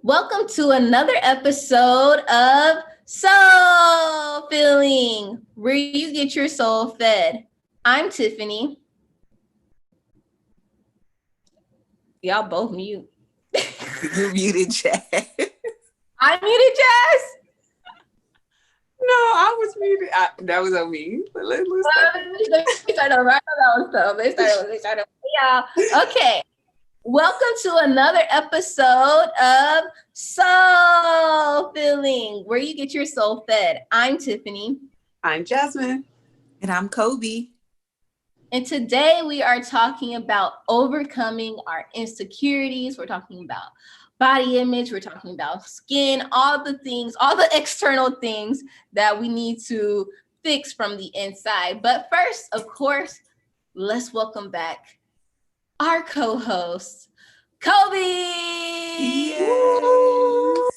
Welcome to another episode of Soul Filling, where you get your soul fed. I'm Tiffany. Y'all both mute. You muted, Jazz. I muted Jazz. No, I was muted. That was on me. But let's Start over. I know that was tough. They start over. Y'all. Okay. Welcome to another episode of Soul Filling, where you get your soul fed. I'm Tiffany. I'm Jasmine. And I'm Kobe. And today we are talking about overcoming our insecurities. We're talking about body image. We're talking about skin, all the things, all the external things that we need to fix from the inside. But first, of course, let's welcome back our co-host, Kobe. Yes.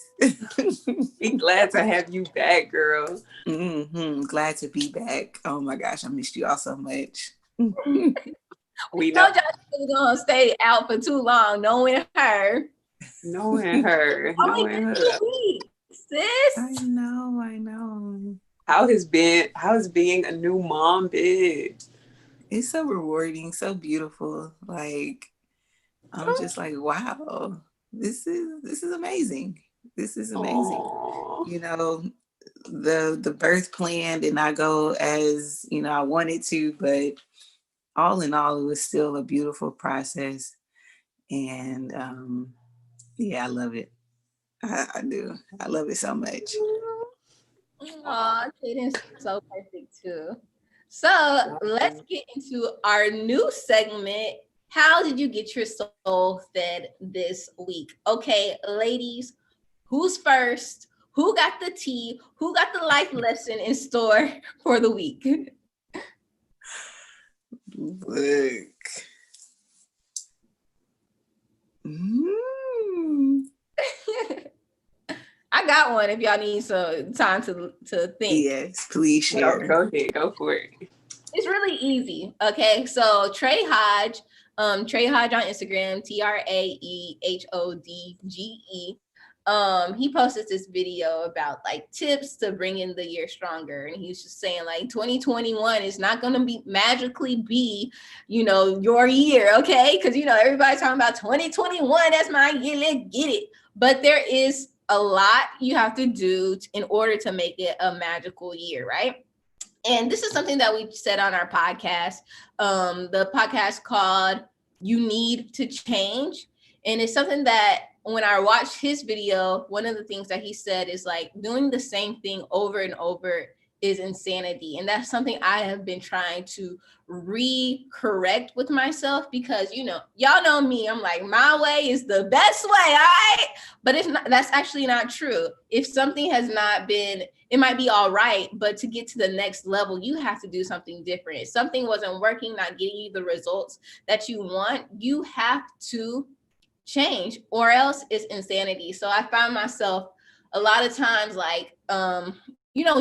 Be glad to have you back, girl. Glad to be back. Oh my gosh, I missed you all so much. We know y'all was gonna stay out for too long, knowing her. Knowing her. Sis. I know. How has being a new mom been? It's so rewarding, so beautiful. Like I'm just like, wow, this is amazing. This is amazing. Aww. You know, the birth plan did not go as I wanted to, but all in all, it was still a beautiful process. And yeah, I love it. I do. I love it so much. Aw, Kaden's so perfect too. So let's get into our new segment. How did you get your soul fed this week? Okay, ladies, who's first? Who got the tea? Who got the life lesson in store for the week? Look. I got one if y'all need some time to think. Yes, please share. Go ahead, go for it. It's really easy. Okay, so Trey Hodge on Instagram, TraeHodge. He posted this video about like tips to bring in the year stronger, and he's just saying like 2021 is not going to be magically be your year, okay? Because everybody's talking about 2021, that's my year, let's get it. But there is a lot you have to do in order to make it a magical year, right? And this is something that we said on our podcast, the podcast called You Need to Change. And it's something that when I watched his video, one of the things that he said is like doing the same thing over and over is insanity. And that's something I have been trying to correct with myself because, y'all know me. I'm like, my way is the best way, all right? But that's actually not true. If something has not been, it might be all right, but to get to the next level, you have to do something different. If something wasn't working, not getting you the results that you want, you have to change or else it's insanity. So I found myself a lot of times like,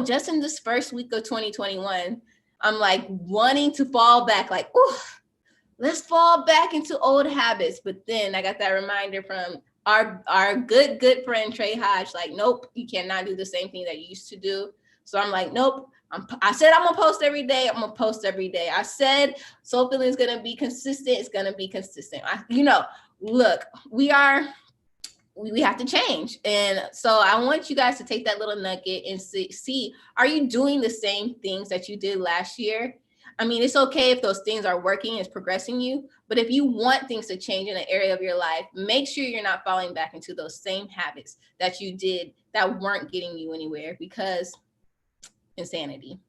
just in this first week of 2021, I'm like wanting to fall back, like, oh, let's fall back into old habits. But then I got that reminder from our good friend Trey Hodge, like, nope, you cannot do the same thing that you used to do. So I'm like, nope. I said I'm gonna post every day. I'm gonna post every day. I said Soul Filling is gonna be consistent. It's gonna be consistent. Look, we have to change. And so I want you guys to take that little nugget and see, are you doing the same things that you did last year? I mean, it's okay if those things are working, it's progressing you, but if you want things to change in an area of your life, make sure you're not falling back into those same habits that you did that weren't getting you anywhere, because insanity.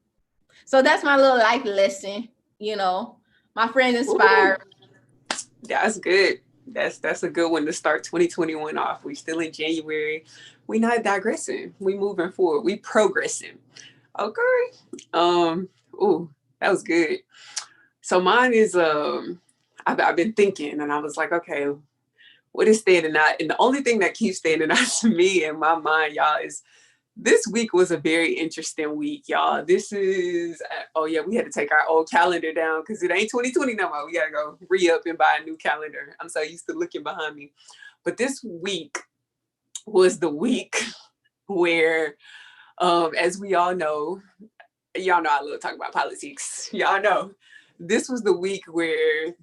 So that's my little life lesson. My friends inspire. That's good. That's a good one to start 2021 off. We still in January. We not digressing. We moving forward. We progressing. Okay. That was good. So mine is I've been thinking, and I was like, okay, what is standing out? And the only thing that keeps standing out to me in my mind, y'all, is this week was a very interesting week, y'all. This is, we had to take our old calendar down because it ain't 2020 no more. We got to go re-up and buy a new calendar. I'm so used to looking behind me. But this week was the week where, as we all know, y'all know I love talking about politics. Y'all know this was the week where,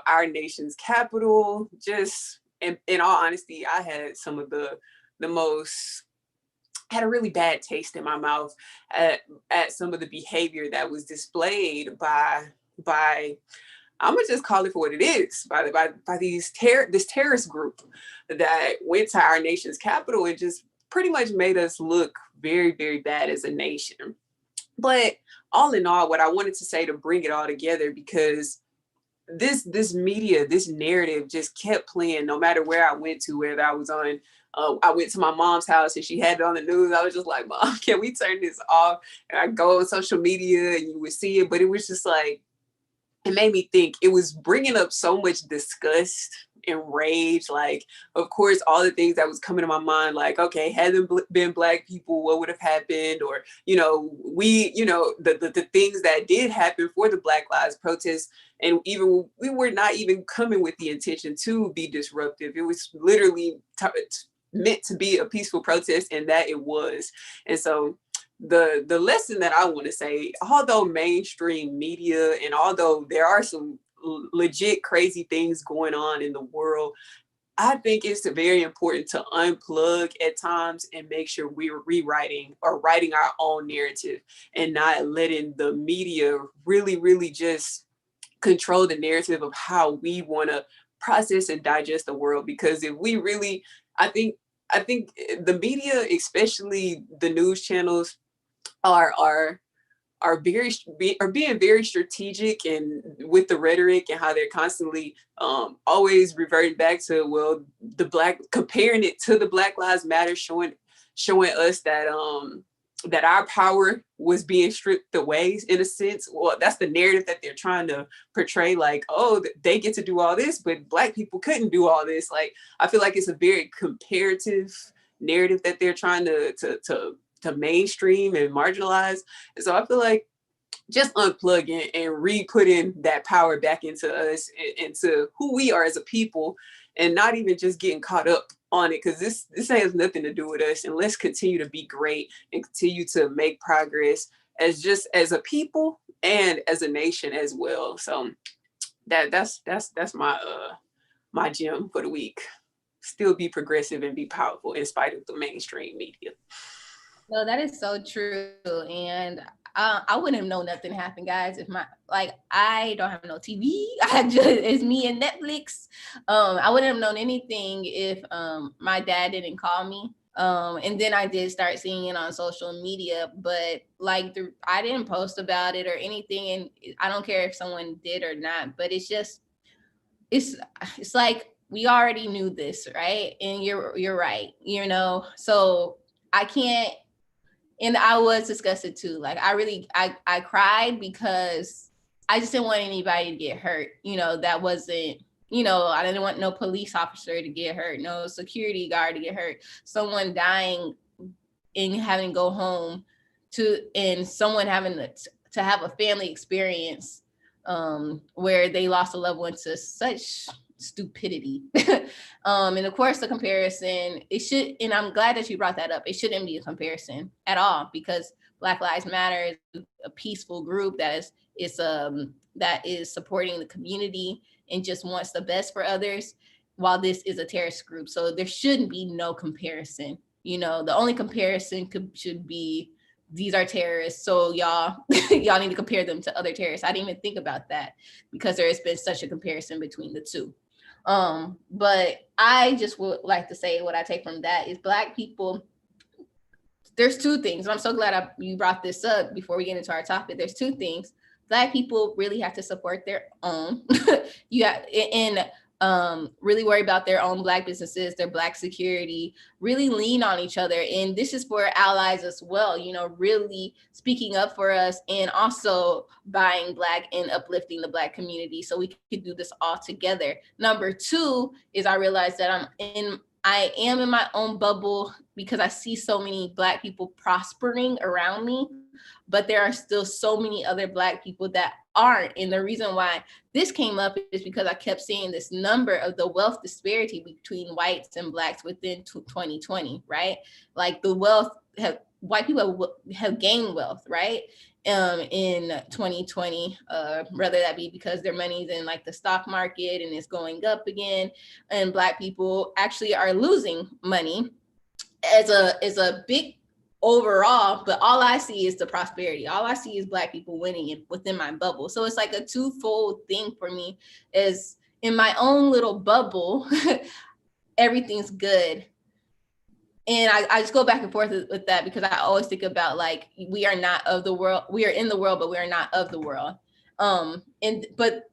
our nation's capital just, in all honesty, I had some of the most, had a really bad taste in my mouth at some of the behavior that was displayed by I'm gonna just call it for what it is, by this terrorist group that went to our nation's capital and just pretty much made us look very, very bad as a nation. But all in all, what I wanted to say to bring it all together, because this media, this narrative just kept playing no matter where I went to, whether I was on, I went to my mom's house and she had it on the news. I was just like, Mom, can we turn this off? And I go on social media and you would see it, but it was just like, it made me think. It was bringing up so much disgust and rage. Like, of course, all the things that was coming to my mind, like, okay, had there been Black people, what would have happened? Or, the things that did happen for the Black Lives protests. And even we were not even coming with the intention to be disruptive. It was literally meant to be a peaceful protest, and that it was. And so the lesson that I want to say, although mainstream media and although there are some legit crazy things going on in the world, I think it's very important to unplug at times and make sure we're rewriting or writing our own narrative and not letting the media really, really just control the narrative of how we want to process and digest the world. Because if we really, I think the media, especially the news channels, are being very strategic and with the rhetoric and how they're constantly always reverting back to, well, comparing it to the Black Lives Matter, showing us that our power was being stripped away, in a sense. Well, that's the narrative that they're trying to portray, like, oh, they get to do all this, but Black people couldn't do all this. Like, I feel like it's a very comparative narrative that they're trying to mainstream and marginalize. And so I feel like just unplugging and re-putting that power back into us, into who we are as a people, and not even just getting caught up on it, because this has nothing to do with us. And let's continue to be great and continue to make progress as a people and as a nation as well. So that's my gem for the week. Still be progressive and be powerful in spite of the mainstream media. No, that is so true. And I wouldn't have known nothing happened, guys, if I don't have no TV. It's me and Netflix. I wouldn't have known anything if my dad didn't call me. And then I did start seeing it on social media, but I didn't post about it or anything. And I don't care if someone did or not, but it's like we already knew this, right? And you're right, so I can't. And I was disgusted too. Like, I cried because I just didn't want anybody to get hurt. That wasn't, I didn't want no police officer to get hurt, no security guard to get hurt, someone dying and having to go home and someone having to have a family experience where they lost a loved one to such stupidity. And of course the comparison, and I'm glad that you brought that up, it shouldn't be a comparison at all, because Black Lives Matter is a peaceful group that is supporting the community and just wants the best for others, while this is a terrorist group. So there shouldn't be no comparison. The only comparison should be, these are terrorists, so y'all need to compare them to other terrorists. I didn't even think about that, because there has been such a comparison between the two. But I just would like to say, what I take from that is, Black people, there's two things. And I'm so glad you brought this up before we get into our topic. There's two things. Black people really have to support their own. Really worry about their own Black businesses, their Black security, really lean on each other. And this is for allies as well, really speaking up for us, and also buying Black and uplifting the Black community, so we could do this all together. Number two is, I realize that I am in my own bubble, because I see so many Black people prospering around me. but there are still so many other Black people that aren't. And the reason why this came up is because I kept seeing this number of the wealth disparity between whites and Blacks within 2020, right? Like the wealth white people have gained wealth, right? In 2020, whether that be because their money's in like the stock market and it's going up again, and Black people actually are losing money as a big overall, but all I see is the prosperity. All I see is Black people winning within my bubble. So it's like a twofold thing for me. Is in my own little bubble, everything's good. And I just go back and forth with that because I always think about like, we are not of the world. We are in the world, but we are not of the world. But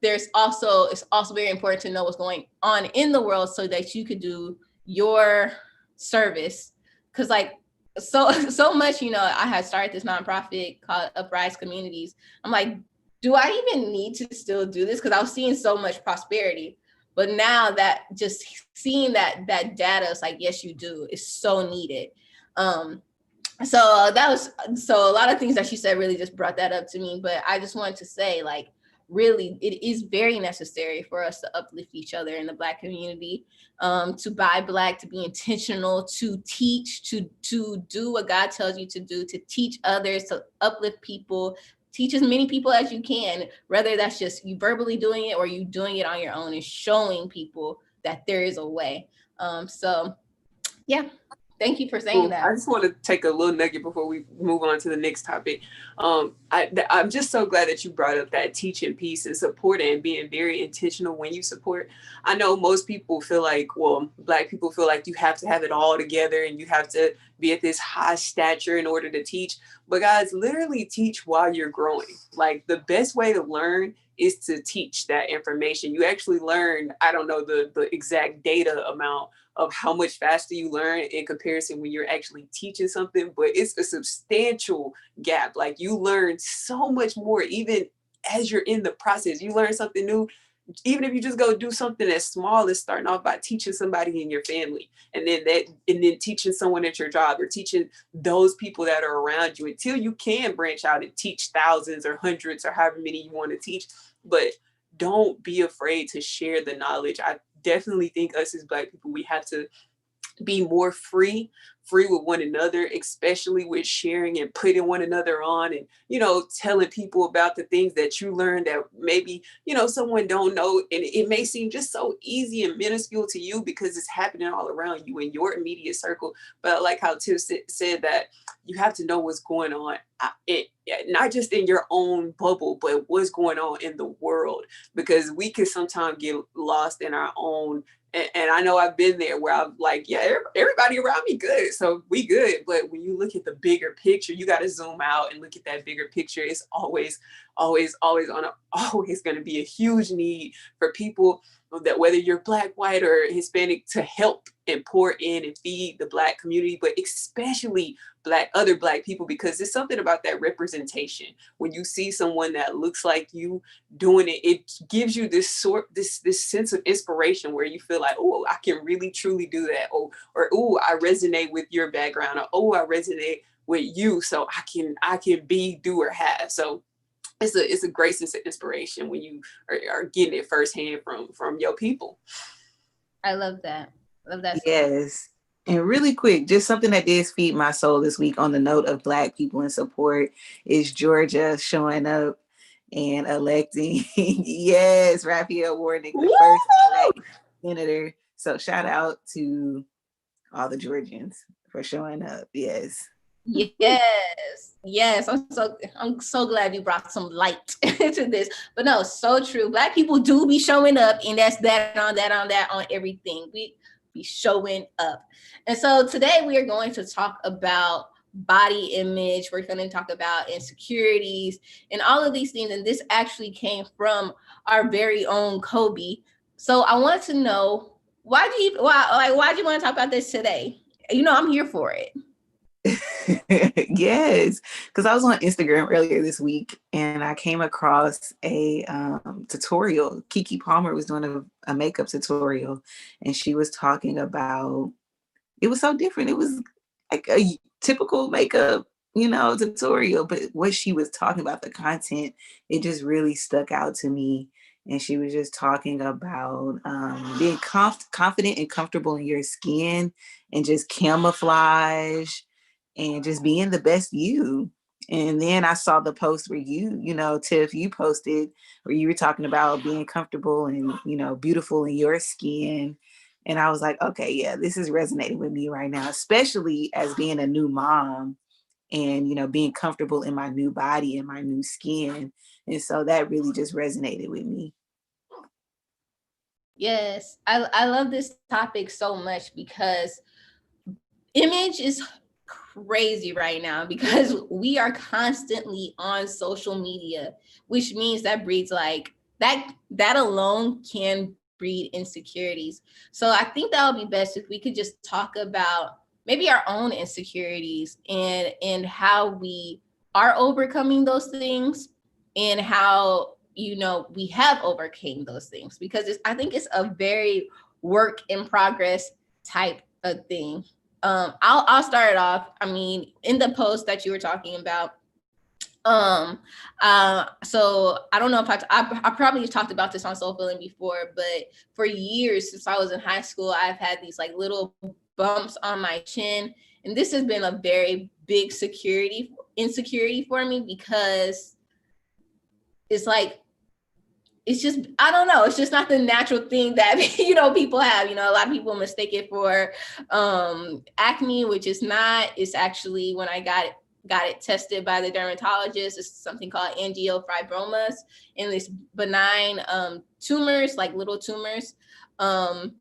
it's also very important to know what's going on in the world so that you could do your service. Cause like, so much, I had started this nonprofit called Uprise Communities. I'm like, do I even need to still do this? Cause I was seeing so much prosperity. But now that just seeing that data, it's like, yes, you do. It's so needed. So a lot of things that she said really just brought that up to me. But I just wanted to say, like, really, it is very necessary for us to uplift each other in the Black community, to buy Black, to be intentional, to teach, to do what God tells you to do, to teach others, to uplift people. Teach as many people as you can, whether that's just you verbally doing it or you doing it on your own and showing people that there is a way. So yeah, thank you for saying that. I just want to take a little nugget before we move on to the next topic. I'm just so glad that you brought up that teaching piece and supporting and being very intentional when you support. I know most people feel like, well, Black people feel like you have to have it all together and you have to be at this high stature in order to teach. But guys, literally teach while you're growing. Like the best way to learn is to teach that information. You actually learn, I don't know the exact data amount of how much faster you learn in comparison when you're actually teaching something, but it's a substantial gap. Like you learn so much more, even as you're in the process. You learn something new, even if you just go do something as small as starting off by teaching somebody in your family, and then teaching someone at your job, or teaching those people that are around you, until you can branch out and teach thousands or hundreds or however many you want to teach. But don't be afraid to share the knowledge. I definitely think us as Black people, we have to be more free with one another, especially with sharing and putting one another on, and telling people about the things that you learned that maybe someone don't know, and it may seem just so easy and minuscule to you because it's happening all around you in your immediate circle. But I like how Tiff said that you have to know what's going on, not just in your own bubble, but what's going on in the world, because we can sometimes get lost in our own. And I know I've been there where I'm like, yeah, everybody around me good, so we good. But when you look at the bigger picture, you got to zoom out and look at that bigger picture. It's always going to be a huge need for people, that whether you're Black, white, or Hispanic, to help and pour in and feed the Black community, but especially other Black people, because there's something about that representation. When you see someone that looks like you doing it, it gives you this sense of inspiration where you feel like, oh, I can really truly do that, or oh, I resonate with your background, or oh, I resonate with you, so I can be, do, or have. So it's a great sense of inspiration when you are getting it firsthand from your people. I love that. Yes. And really quick, just something that did feed my soul this week on the note of Black people in support is Georgia showing up and electing, yes, Raphael Warnock, the first Black senator. So shout out to all the Georgians for showing up. Yes. Yes. I'm so glad you brought some light to this. But no, so true. Black people do be showing up, and that's that on everything. We be showing up. And so today we are going to talk about body image. We're going to talk about insecurities and all of these things. And this actually came from our very own Kobe. So I want to know, why do you want to talk about this today? I'm here for it. Yes, because I was on Instagram earlier this week and I came across a tutorial. Keke Palmer was doing a makeup tutorial, and she was talking about, it was so different. It was like a typical makeup tutorial, but what she was talking about, the content, it just really stuck out to me. And she was just talking about being confident and comfortable in your skin, and just camouflage, and just being the best you. And then I saw the post where Tiff, you posted where you were talking about being comfortable and, beautiful in your skin. And I was like, okay, yeah, this is resonating with me right now, especially as being a new mom, and being comfortable in my new body and my new skin. And so that really just resonated with me. Yes, I love this topic so much because image is crazy right now, because we are constantly on social media, which means that breeds like that alone can breed insecurities. So I think that would be best if we could just talk about maybe our own insecurities and how we are overcoming those things, and how we have overcame those things, because I think it's a very work in progress type of thing. I'll start it off. I mean, in the post that you were talking about, so I don't know if I probably talked about this on Soul Filling before, but for years since I was in high school, I've had these like little bumps on my chin, and this has been a very big insecurity for me, because it's like, it's just, I don't know, it's just not the natural thing that people have. A lot of people mistake it for acne, which is not. It's actually, when I got it tested by the dermatologist, it's something called angiofibromas, and this benign tumors, like little tumors, and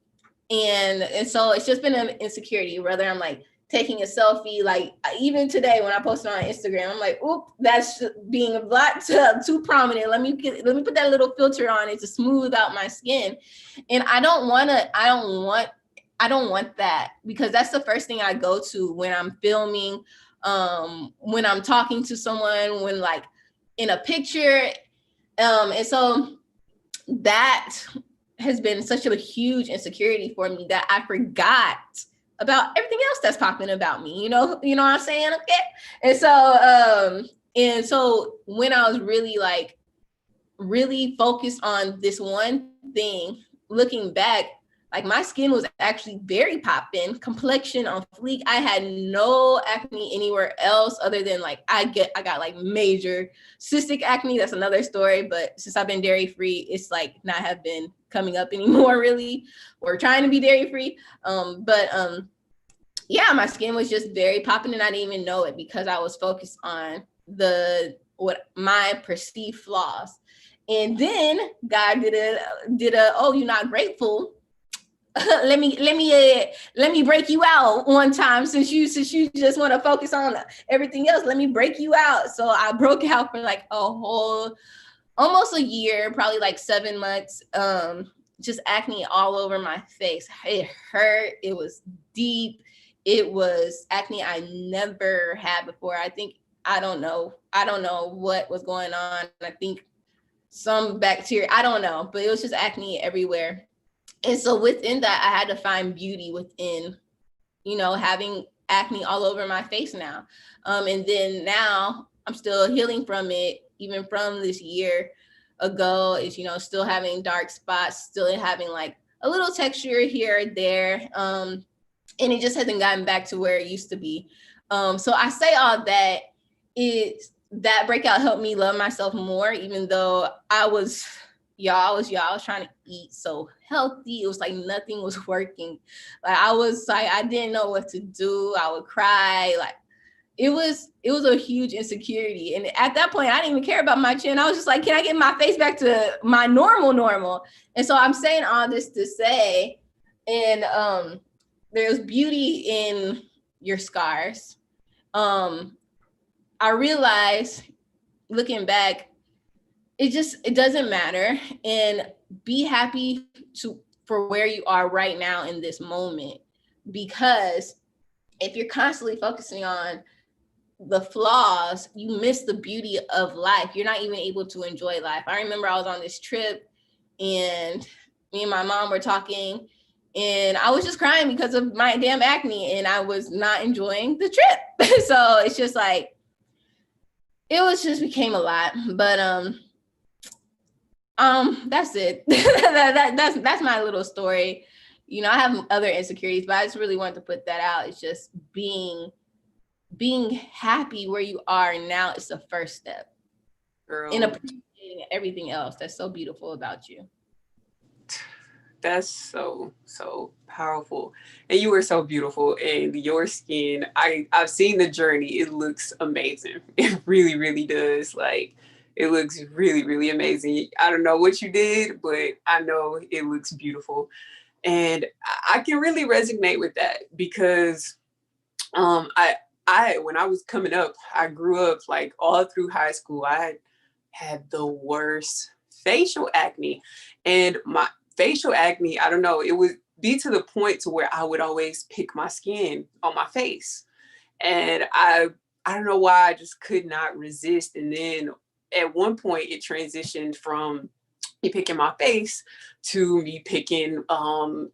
so it's just been an insecurity, whether I'm like taking a selfie, like even today when I posted on Instagram, I'm like, oop, that's being a lot too prominent. Let me put that little filter on it to smooth out my skin. And I don't want that, because that's the first thing I go to when I'm filming, when I'm talking to someone, when like in a picture. And so that has been such a huge insecurity for me that I forgot about everything else that's popping about me. You know what I'm saying? Okay. And so when I was really focused on this one thing, looking back, like my skin was actually very popping, complexion on fleek. I had no acne anywhere else other than like I got like major cystic acne. That's another story. But since I've been dairy free, it's like not have been coming up anymore really, or trying to be dairy free. Yeah, my skin was just very popping, and I didn't even know it, because I was focused on what my perceived flaws. And then God did a oh, you're not grateful. let me break you out one time, since you just want to focus on everything else. Let me break you out. So I broke out for like a whole, almost a year, probably like 7 months, just acne all over my face. It hurt. It was deep. It was acne I never had before. I don't know what was going on. I think some bacteria, I don't know, but it was just acne everywhere. And so within that, I had to find beauty within, having acne all over my face now. And then now I'm still healing from it, even from this year ago, is, still having dark spots, still having like a little texture here or there. And it just hasn't gotten back to where it used to be. So I say all that, that breakout helped me love myself more, even though I was trying to eat so healthy. It was like nothing was working. Like I didn't know what to do. I would cry. Like it was a huge insecurity. And at that point, I didn't even care about my chin. I was just like, can I get my face back to my normal? And so I'm saying all this to say, and there's beauty in your scars. I realized, looking back, it doesn't matter, and be happy for where you are right now in this moment, because if you're constantly focusing on the flaws, you miss the beauty of life. You're not even able to enjoy life. I remember I was on this trip, and me and my mom were talking, and I was just crying because of my damn acne, and I was not enjoying the trip. So it's just like, it was just became a lot. But that's it. That's my little story. You know, I have other insecurities, but I just really wanted to put that out. It's just being happy where you are now is the first step in Girl, appreciating everything else that's so beautiful about you. that's so powerful. And you are so beautiful, and your skin, I've seen the journey. It looks amazing. It really, really does. Like, it looks really, really amazing. I don't know what you did, but I know it looks beautiful. And I can really resonate with that because I when I was coming up, I grew up like all through high school. I had the worst facial acne, and my facial acne, I don't know, it would be to the point to where I would always pick my skin on my face, and I don't know why, I just could not resist. And then at one point, it transitioned from me picking my face to me picking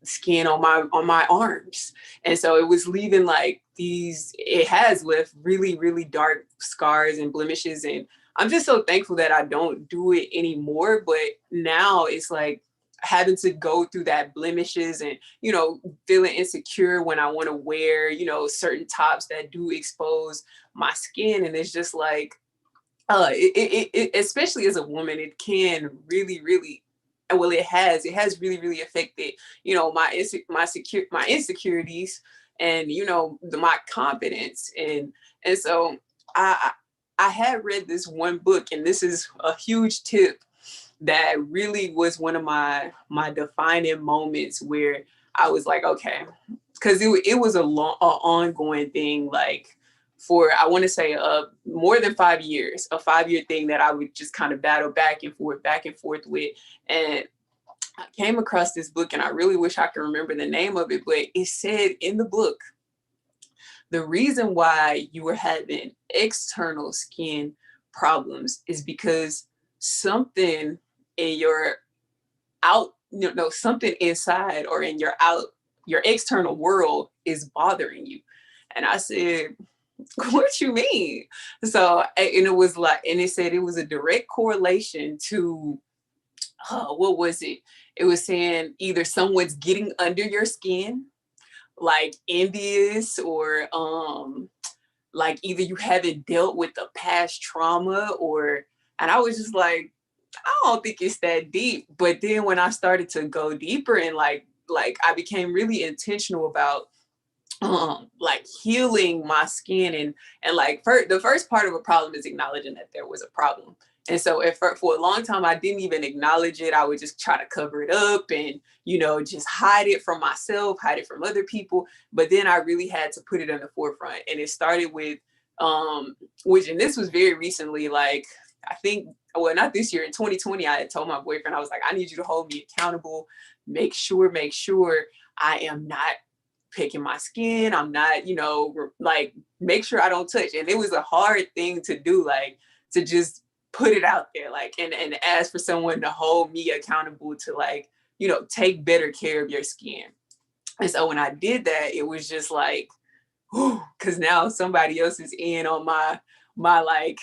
skin on my arms. And so it was leaving like these, it has left really, really dark scars and blemishes. And I'm just so thankful that I don't do it anymore. But now it's like having to go through that blemishes and, you know, feeling insecure when I want to wear, you know, certain tops that do expose my skin. And it's just like, especially as a woman, it can really, really, well, it has really, really affected, you know, my insecurities, and, you know, my confidence. And so I, I had read this one book, and this is a huge tip that really was one of my defining moments where I was like, okay, because it was a ongoing thing, like for, I want to say more than 5 years, a 5 year thing that I would just kind of battle back and forth with. And I came across this book, and I really wish I could remember the name of it, but it said in the book, the reason why you were having external skin problems is because something in your out, you know, something inside or in your external world is bothering you. And I said, what you mean? So, and it was like, and it said it was a direct correlation to, what was it? It was saying either someone's getting under your skin, like envious, or like either you haven't dealt with the past trauma, or, and I was just like, I don't think it's that deep. But then when I started to go deeper, and like I became really intentional about like healing my skin, and like the first part of a problem is acknowledging that there was a problem. And so for a long time, I didn't even acknowledge it. I would just try to cover it up and, you know, just hide it from myself, hide it from other people. But then I really had to put it in the forefront. And it started with, which, and this was very recently, like, I think, well, not this year, in 2020, I had told my boyfriend, I was like, I need you to hold me accountable. Make sure I am not picking my skin. I'm not, you know, like, make sure I don't touch. And it was a hard thing to do, like, to just put it out there, like, and ask for someone to hold me accountable to, like, you know, take better care of your skin. And so when I did that, it was just like, because now somebody else is in on like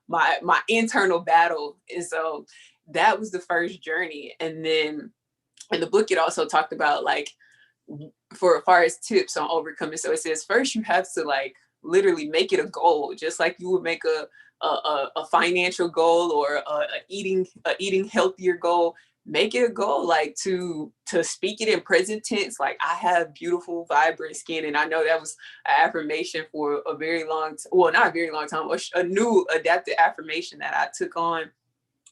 my internal battle. And so that was the first journey. And then in the book, it also talked about, like, for as far as tips on overcoming. So it says, first you have to, like, literally make it a goal, just like you would make a financial goal, or a eating healthier goal. Make it a goal, like, to speak it in present tense, like, I have beautiful, vibrant skin. And I know that was an affirmation for a very long well, not a very long time, a new adapted affirmation that I took on,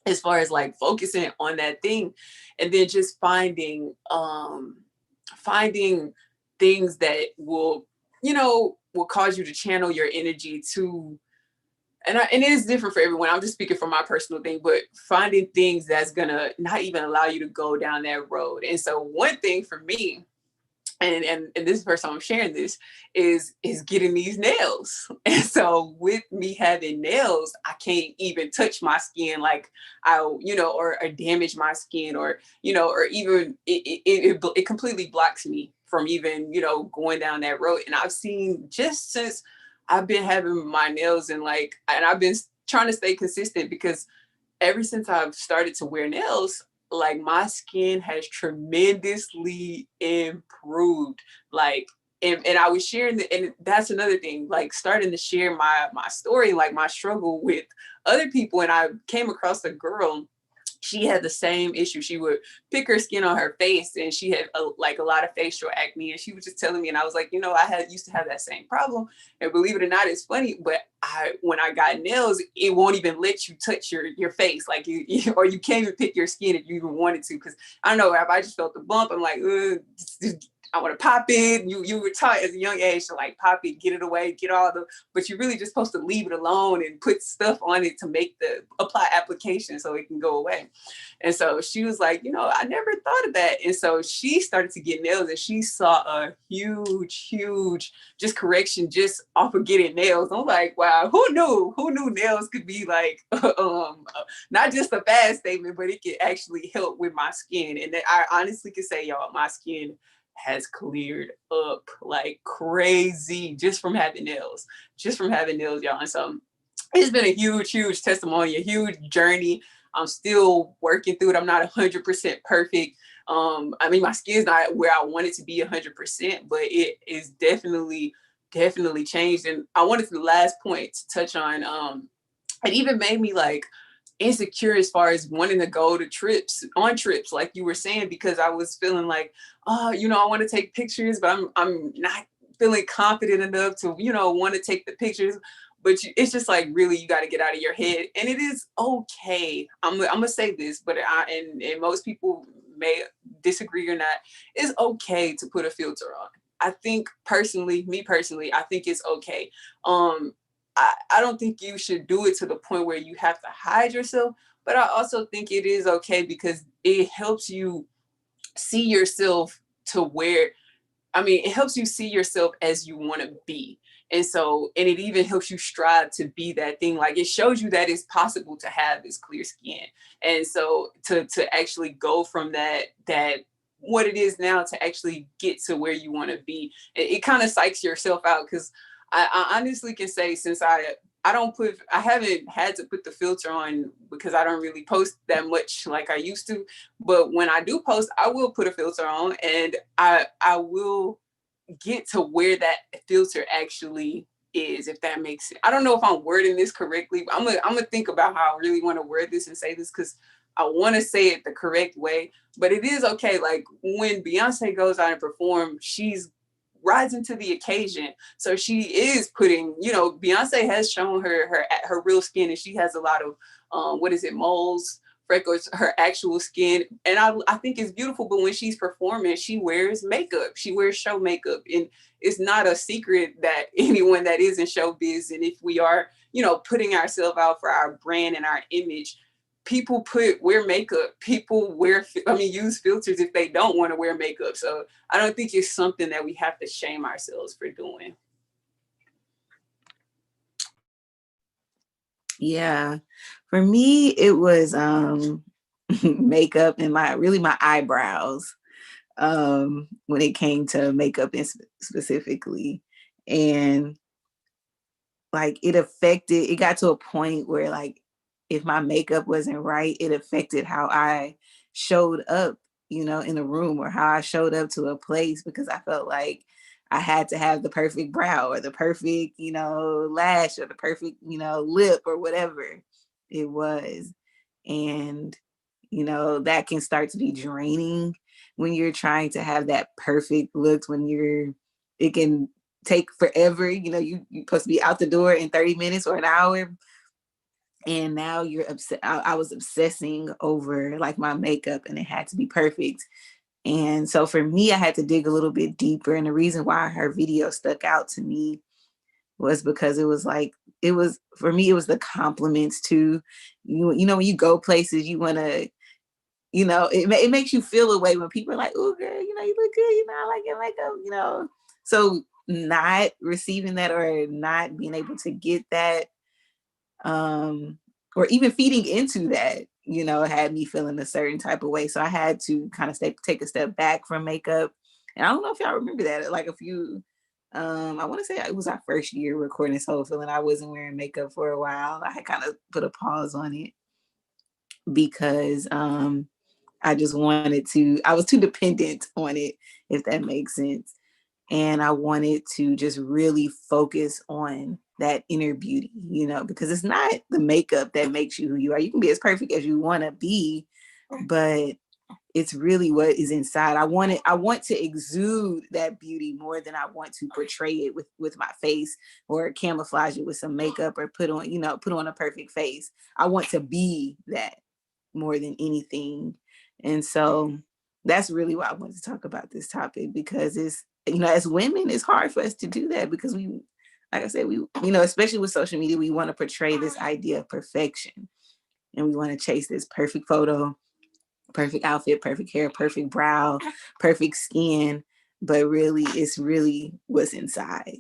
as far as, like, focusing on that thing. And then just finding things that will, you know, will cause you to channel your energy to, and it is different for everyone. I'm just speaking from my personal thing, but finding things that's gonna not even allow you to go down that road. And so one thing for me, and this is the first time I'm sharing this, is getting these nails. And so with me having nails, I can't even touch my skin, like, I, you know, or damage my skin, or, you know, or even it completely blocks me from even, you know, going down that road. And I've seen, just since I've been having my nails, and like, and I've been trying to stay consistent, because ever since I've started to wear nails, like my skin has tremendously improved. Like, and I was sharing and that's another thing, like starting to share my story, like my struggle with other people. And I came across a girl, she had the same issue. She would pick her skin on her face, and she had like a lot of facial acne. And she was just telling me, and I was like, you know, I used to have that same problem. And believe it or not, it's funny, but when I got nails, it won't even let you touch your face, like or you can't even pick your skin if you even wanted to. Because I don't know, if I just felt the bump, I'm like, I want to pop it. You were taught as a young age to like pop it, get it away, get all the, but you're really just supposed to leave it alone and put stuff on it to make the apply application so it can go away. And so she was like, you know, I never thought of that. And so she started to get nails, and she saw a huge just correction just off of getting nails. I'm like, wow, who knew nails could be like, not just a bad statement, but it could actually help with my skin. And I honestly can say, y'all, my skin has cleared up like crazy just from having nails, y'all. And so it's been a huge testimony, a huge journey. I'm still working through it. I'm not 100% perfect. I mean, my skin's not where I want it to be 100%, but it is definitely changed. And I wanted the last point to touch on, it even made me like insecure as far as wanting to go to trips, like you were saying, because I was feeling like, oh, you know, I want to take pictures, but I'm not feeling confident enough to, you know, want to take the pictures. But it's just like, really, you got to get out of your head. And it is okay. I'm gonna say this, but and most people may disagree or not. It's okay to put a filter on. I think me personally, I think it's okay. I don't think you should do it to the point where you have to hide yourself, but I also think it is okay because it helps you see yourself to where, I mean, it helps you see yourself as you want to be. And so, and it even helps you strive to be that thing. Like, it shows you that it's possible to have this clear skin. And so to actually go from that what it is now to actually get to where you want to be, it kind of psychs yourself out. Because I honestly can say, since I haven't had to put the filter on because I don't really post that much like I used to. But when I do post, I will put a filter on, and I will get to where that filter actually is, if that makes sense. I don't know if I'm wording this correctly, but I'm gonna think about how I really want to word this and say this, because I want to say it the correct way. But it is okay. Like, when Beyonce goes out and performs, she's rising to the occasion. So she is putting, you know, Beyonce has shown her real skin, and she has a lot of moles, freckles, her actual skin. And I think it's beautiful. But when she's performing, she wears makeup. She wears show makeup. And it's not a secret that anyone that is in showbiz, and if we are, you know, putting ourselves out for our brand and our image, people wear makeup. People use filters if they don't want to wear makeup. So I don't think it's something that we have to shame ourselves for doing. Yeah. For me, it was makeup and my eyebrows, when it came to makeup specifically. And like, it got to a point where, like, if my makeup wasn't right, it affected how I showed up, you know, in a room, or how I showed up to a place, because I felt like I had to have the perfect brow, or the perfect, you know, lash, or the perfect, you know, lip, or whatever it was. And, you know, that can start to be draining when you're trying to have that perfect look, it can take forever. You know, you're supposed to be out the door in 30 minutes or an hour. And now you're upset. I was obsessing over like my makeup, and it had to be perfect. And so for me, I had to dig a little bit deeper. And the reason why her video stuck out to me was because it was for me, it was the compliments to you. You know, when you go places, you want to, you know, it makes you feel a way when people are like, "Oh, girl, you know, you look good. You know, I like your makeup." You know, so not receiving that, or not being able to get that, or even feeding into that, you know, had me feeling a certain type of way. So I had to kind of take a step back from makeup. And I don't know if y'all remember that, like a few I want to say it was our first year recording Soul Feeling. I wasn't wearing makeup for a while. I had kind of put a pause on it because I just wanted to, I was too dependent on it, if that makes sense. And I wanted to just really focus on that inner beauty, because it's not the makeup that makes you who you are. You can be as perfect as you want to be, but it's really what is inside. I want to exude that beauty more than I want to portray it with my face or camouflage it with some makeup or put on a perfect face. I want to be that more than anything. And so that's really why I wanted to talk about this topic, because it's, as women, it's hard for us to do that because we, like I said, especially with social media, we want to portray this idea of perfection and we want to chase this perfect photo, perfect outfit, perfect hair, perfect brow, perfect skin. But really, it's really what's inside.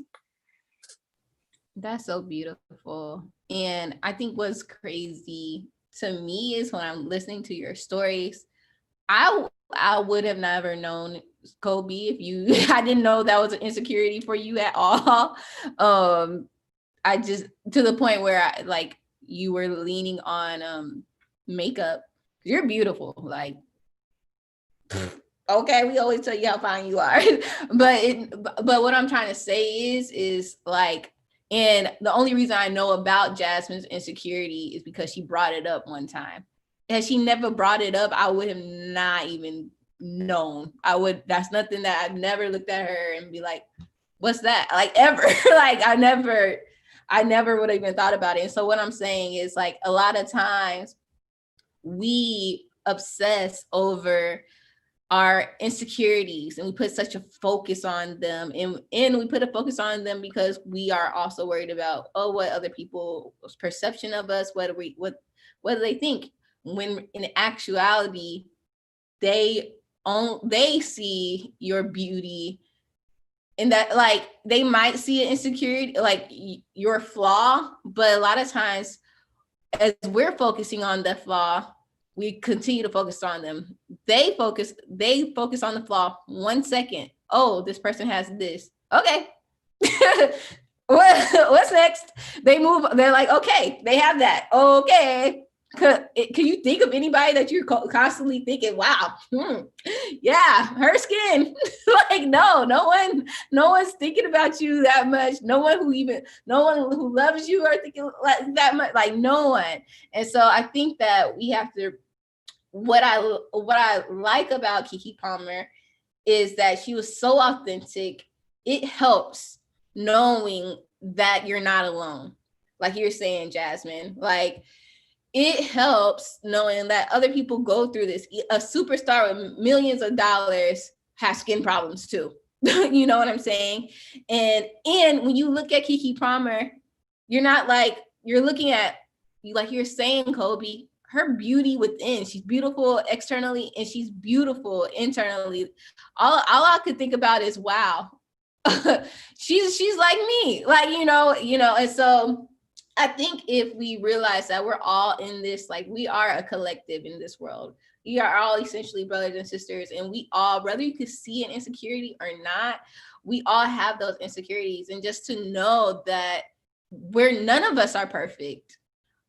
That's so beautiful. And I think what's crazy to me is when I'm listening to your stories, I would have never known, Kobe, if you I didn't know that was an insecurity for you at all. I just, to the point where you were leaning on makeup. You're beautiful. Like, okay, we always tell you how fine you are. but what I'm trying to say is like, and the only reason I know about Jasmine's insecurity is because she brought it up one time. Had she never brought it up, I would have not even known. That's nothing that I've never looked at her and be like, what's that? Like, ever. Like, I never would have even thought about it. And so what I'm saying is, like, a lot of times we obsess over our insecurities and we put such a focus on them, and we put a focus on them because we are also worried about, what other people's perception of us, what do they think, when in actuality they see your beauty, and that, like, they might see an insecurity, like your flaw, but a lot of times as we're focusing on the flaw, we continue to focus on them. They focus on the flaw 1 second. Oh, this person has this. Okay. What's next? They move. They're like, okay, they have that. Okay. Can you think of anybody that you're constantly thinking, wow, yeah, her skin? Like, no one's thinking about you that much. No one who loves you are thinking like that much. Like, no one. And so I think that we have to, what I like about Keke Palmer is that she was so authentic. It helps knowing that you're not alone. Like you're saying, Jasmine, like, it helps knowing that other people go through this. A superstar with millions of dollars has skin problems too. You know what I'm saying? And when you look at Keke Palmer, you're not like, you're looking at, like you're saying, Kobe, her beauty within. She's beautiful externally and she's beautiful internally. All I could think about is, wow, she's like me, like, and so I think if we realize that we're all in this, like, we are a collective in this world. We are all essentially brothers and sisters, and we all, whether you could see an insecurity or not, we all have those insecurities. And just to know that none of us are perfect.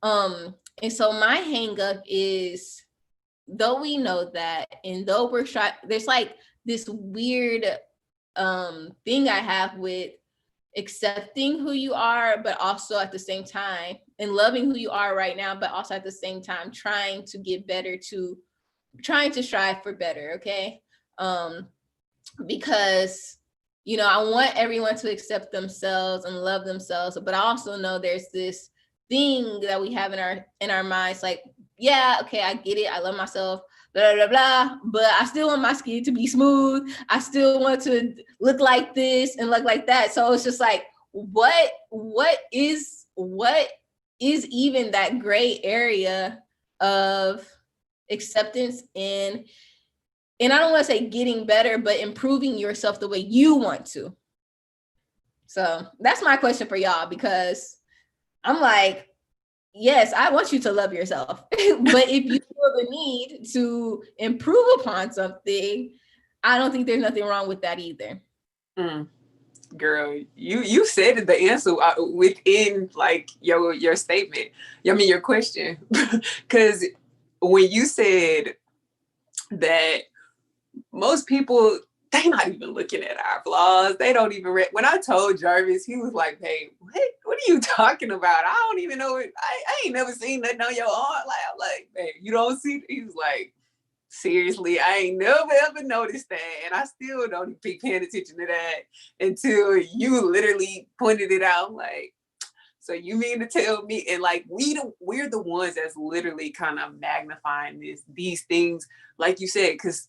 And so my hang up is, though we know that, and though we're shy, there's like this weird thing I have with accepting who you are, but also at the same time, and loving who you are right now, but also at the same time trying to get better, trying to strive for better. Okay. Because, I want everyone to accept themselves and love themselves, but I also know there's this thing that we have in our minds, like, yeah, okay, I get it, I love myself, blah blah blah, but I still want my skin to be smooth. I still want to look like this and look like that. So it's just like, what is even that gray area of acceptance and I don't want to say getting better, but improving yourself the way you want to. So that's my question for y'all, because I'm like, yes, I want you to love yourself. But if you feel the need to improve upon something, I don't think there's nothing wrong with that either. Girl, you said the answer within like your statement. I mean your question, because when you said that most people, they not even looking at our flaws. They don't even when I told Jarvis, he was like, "Hey, what are you talking about? I don't even know it. I ain't never seen nothing on your arm." Like, I'm like, "Hey, you don't see?" He was like, "Seriously, I ain't never ever noticed that, and I still don't be paying attention to that until you literally pointed it out." I'm like, so you mean to tell me? And like we're the ones that's literally kind of magnifying these things, like you said, because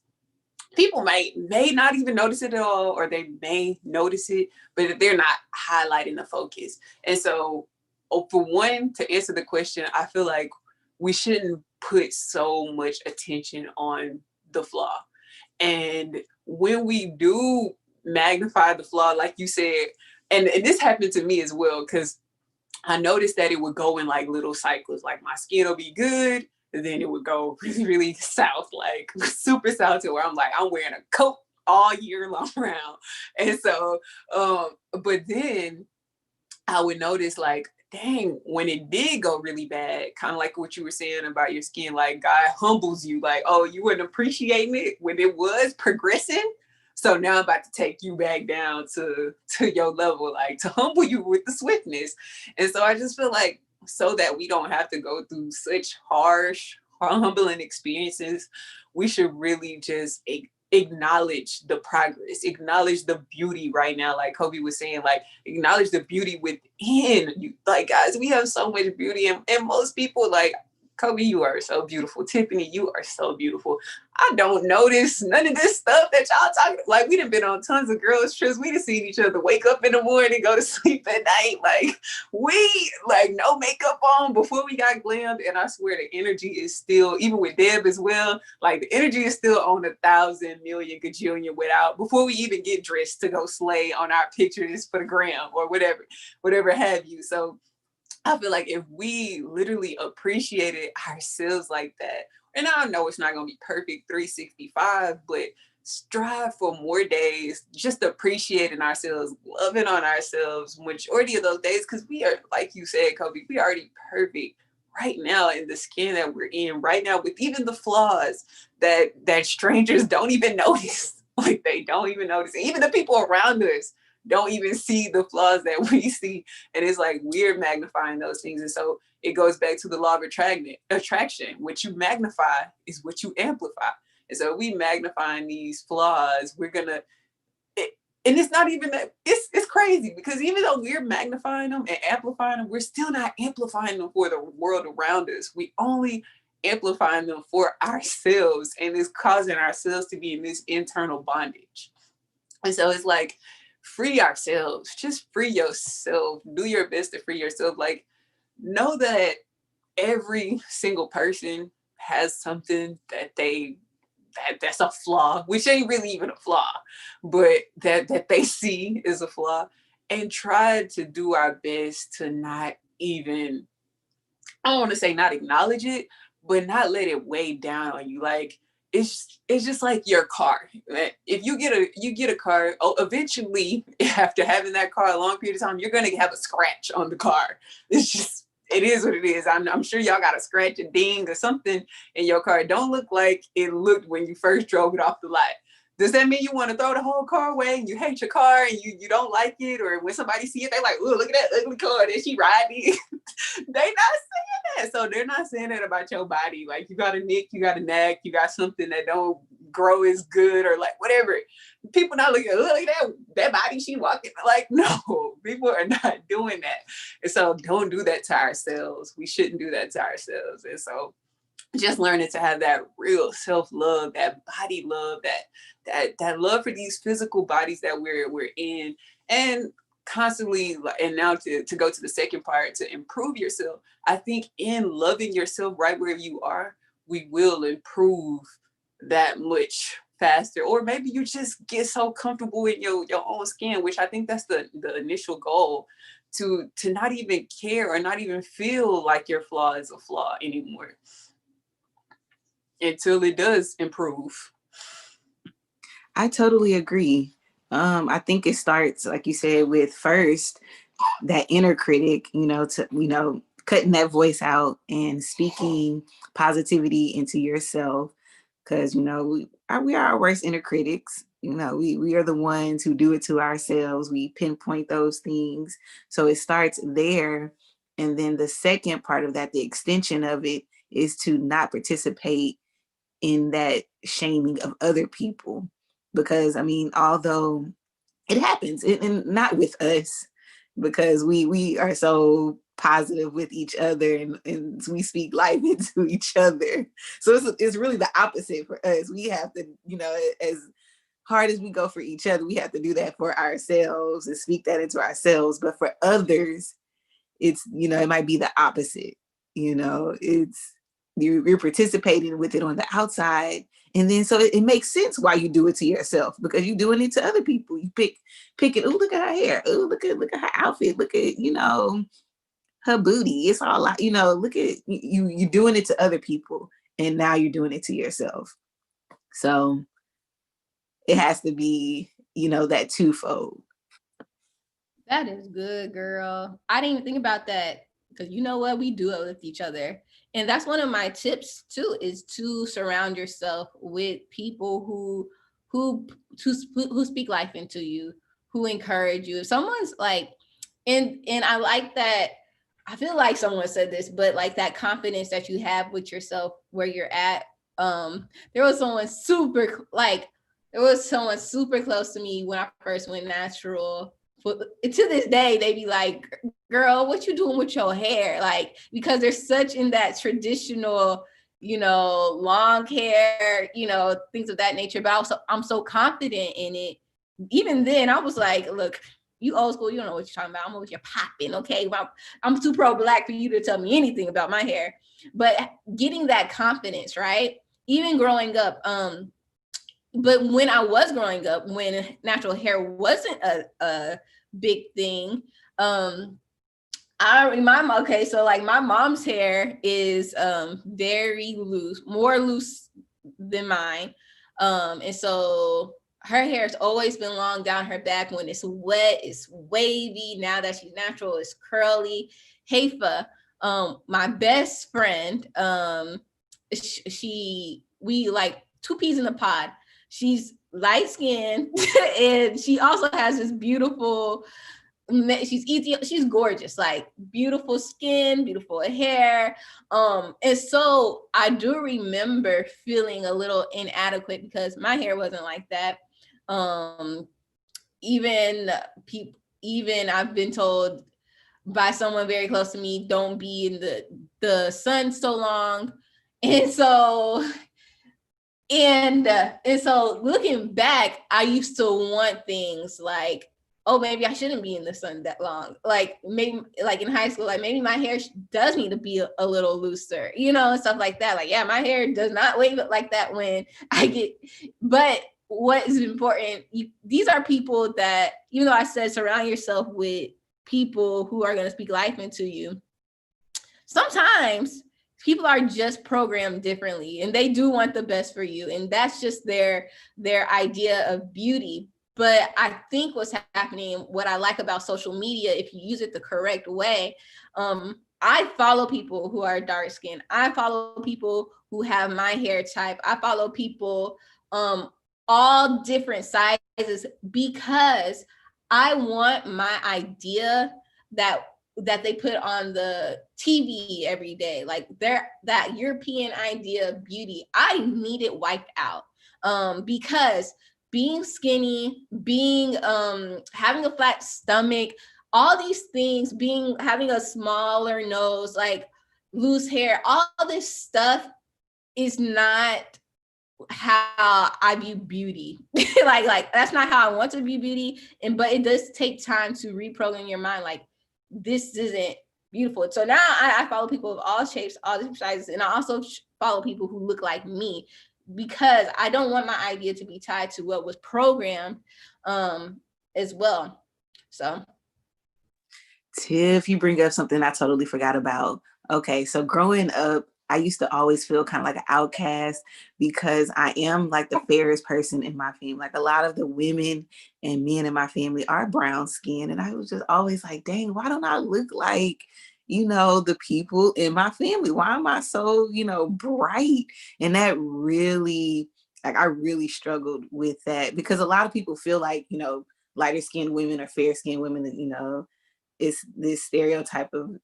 people may not even notice it at all, or they may notice it, but they're not highlighting the focus. And so, for one, to answer the question, I feel like we shouldn't put so much attention on the flaw. And when we do magnify the flaw, like you said, and this happened to me as well, because I noticed that it would go in like little cycles. Like my skin will be good, and then it would go really, really south, like super south, to where I'm like, I'm wearing a coat all year long round. And so, but then I would notice like, dang, when it did go really bad, kind of like what you were saying about your skin, like God humbles you, like, oh, you weren't appreciating it when it was progressing. So now I'm about to take you back down to your level, like to humble you with the swiftness. And so I just feel like, so that we don't have to go through such harsh, humbling experiences, we should really just acknowledge the progress, acknowledge the beauty right now. Like Kobe was saying, like acknowledge the beauty within you. Like, guys, we have so much beauty, and most people, like Kobe, you are so beautiful. Tiffany, you are so beautiful. I don't notice none of this stuff that y'all talking. Like, we done been on tons of girls trips. We done seen each other wake up in the morning, go to sleep at night. Like, we like no makeup on before we got glammed. And I swear the energy is still, even with Deb as well, like the energy is still on 1,000 million gajillion without, before we even get dressed to go slay on our pictures for the gram or whatever have you. So I feel like if we literally appreciated ourselves like that, and I know it's not going to be perfect 365, but strive for more days, just appreciating ourselves, loving on ourselves, majority of those days, because we are, like you said, Kobe, we are already perfect right now in the skin that we're in right now, with even the flaws that strangers don't even notice. Like they don't even notice. Even the people around us don't even see the flaws that we see, and it's like we're magnifying those things. And so it goes back to the law of attraction. What you magnify is what you amplify. And so we magnifying these flaws, we're gonna and it's not even that, it's crazy, because even though we're magnifying them and amplifying them, we're still not amplifying them for the world around us. We only amplifying them for ourselves, and it's causing ourselves to be in this internal bondage. And so it's like, free ourselves, just free yourself, do your best to free yourself. Like, know that every single person has something that's a flaw, which ain't really even a flaw, but that they see is a flaw, and try to do our best to not even, I don't want to say not acknowledge it, but not let it weigh down on you. Like, it's just like your car. If you get a car, eventually after having that car a long period of time, you're gonna have a scratch on the car. It's just, it is what it is. I'm sure y'all got a scratch, a ding, or something in your car. It don't look like it looked when you first drove it off the lot. Does that mean you want to throw the whole car away and you hate your car and you don't like it? Or when somebody see it, they like, oh, look at that ugly car that she riding. They not saying that. So they're not saying that about your body. Like, you got a nick, you got a knack, you got something that don't grow as good, or like whatever. People not looking, oh, look at that body she walking. Like, no, people are not doing that. And so don't do that to ourselves. We shouldn't do that to ourselves. And so just learning to have that real self-love, that body love, that love for these physical bodies that we're in, and constantly, and now to go to the second part, to improve yourself. I think in loving yourself right where you are, we will improve that much faster. Or maybe you just get so comfortable in your own skin, which I think that's the initial goal, to not even care or not even feel like your flaw is a flaw anymore, until it does improve. I totally agree. I think it starts, like you said, with first that inner critic, cutting that voice out and speaking positivity into yourself. Because, we are our worst inner critics. We are the ones who do it to ourselves. We pinpoint those things. So it starts there. And then the second part of that, the extension of it, is to not participate in that shaming of other people. Because, although it happens, and not with us, because we are so positive with each other, and we speak life into each other. So it's really the opposite for us. We have to, as hard as we go for each other, we have to do that for ourselves and speak that into ourselves. But for others, it's, it might be the opposite. It's, you're participating with it on the outside. And then so it makes sense why you do it to yourself, because you're doing it to other people. You pick it. Oh, look at her hair. Oh, look at her outfit. Look at, her booty. It's all like, look at you're doing it to other people. And now you're doing it to yourself. So it has to be, that twofold. That is good, girl. I didn't even think about that, because you know what? We do it with each other. And that's one of my tips too, is to surround yourself with people who speak life into you, who encourage you. If someone's like, and I like that. I feel like someone said this, but like that confidence that you have with yourself where you're at. There was someone super close to me when I first went natural. To this day, they be like, girl, what you doing with your hair? Like, because they're such in that traditional, long hair, things of that nature. But also, I'm so confident in it. Even then, I was like, look, you old school, you don't know what you're talking about. I'm over here popping, okay? I'm too pro-Black for you to tell me anything about my hair. But getting that confidence, right? Even growing up, but when I was growing up, when natural hair wasn't a big thing, I remember, okay, so like my mom's hair is very loose, more loose than mine. And so her hair has always been long down her back. When it's wet, it's wavy. Now that she's natural, it's curly. Heifa, my best friend, we like two peas in a pod. She's light skinned and she also has this beautiful, she's gorgeous, like beautiful skin, beautiful hair. And so I do remember feeling a little inadequate because my hair wasn't like that. Even even I've been told by someone very close to me, don't be in the sun so long. And so and so looking back, I used to want things like, oh, maybe I shouldn't be in the sun that long. Like maybe like in high school, like maybe my hair does need to be a little looser, and stuff like that. Like, yeah, my hair does not wave like that when I get, but what is important, these are people that, even though I said surround yourself with people who are going to speak life into you, sometimes people are just programmed differently and they do want the best for you, and that's just their idea of beauty. But I think what's happening, what I like about social media, if you use it the correct way, I follow people who are dark skinned, I follow people who have my hair type, I follow people all different sizes, because I want my idea that they put on the TV every day, like that European idea of beauty, I need it wiped out. Because being skinny, being having a flat stomach, all these things, having a smaller nose, like loose hair, all this stuff is not how I view beauty. like that's not how I want to view beauty. But it does take time to reprogram your mind. Like, this isn't beautiful. So now I follow people of all shapes, all different sizes, and I also follow people who look like me, because I don't want my idea to be tied to what was programmed as well. So Tiff, you bring up something I totally forgot about. Okay, so growing up, I used to always feel kind of like an outcast because I am like the fairest person in my family. Like a lot of the women and men in my family are brown skin. And I was just always like, dang, why don't I look like, the people in my family? Why am I so, bright? And that really, like, I really struggled with that because a lot of people feel like, lighter skinned women or fair skinned women, it's this stereotype of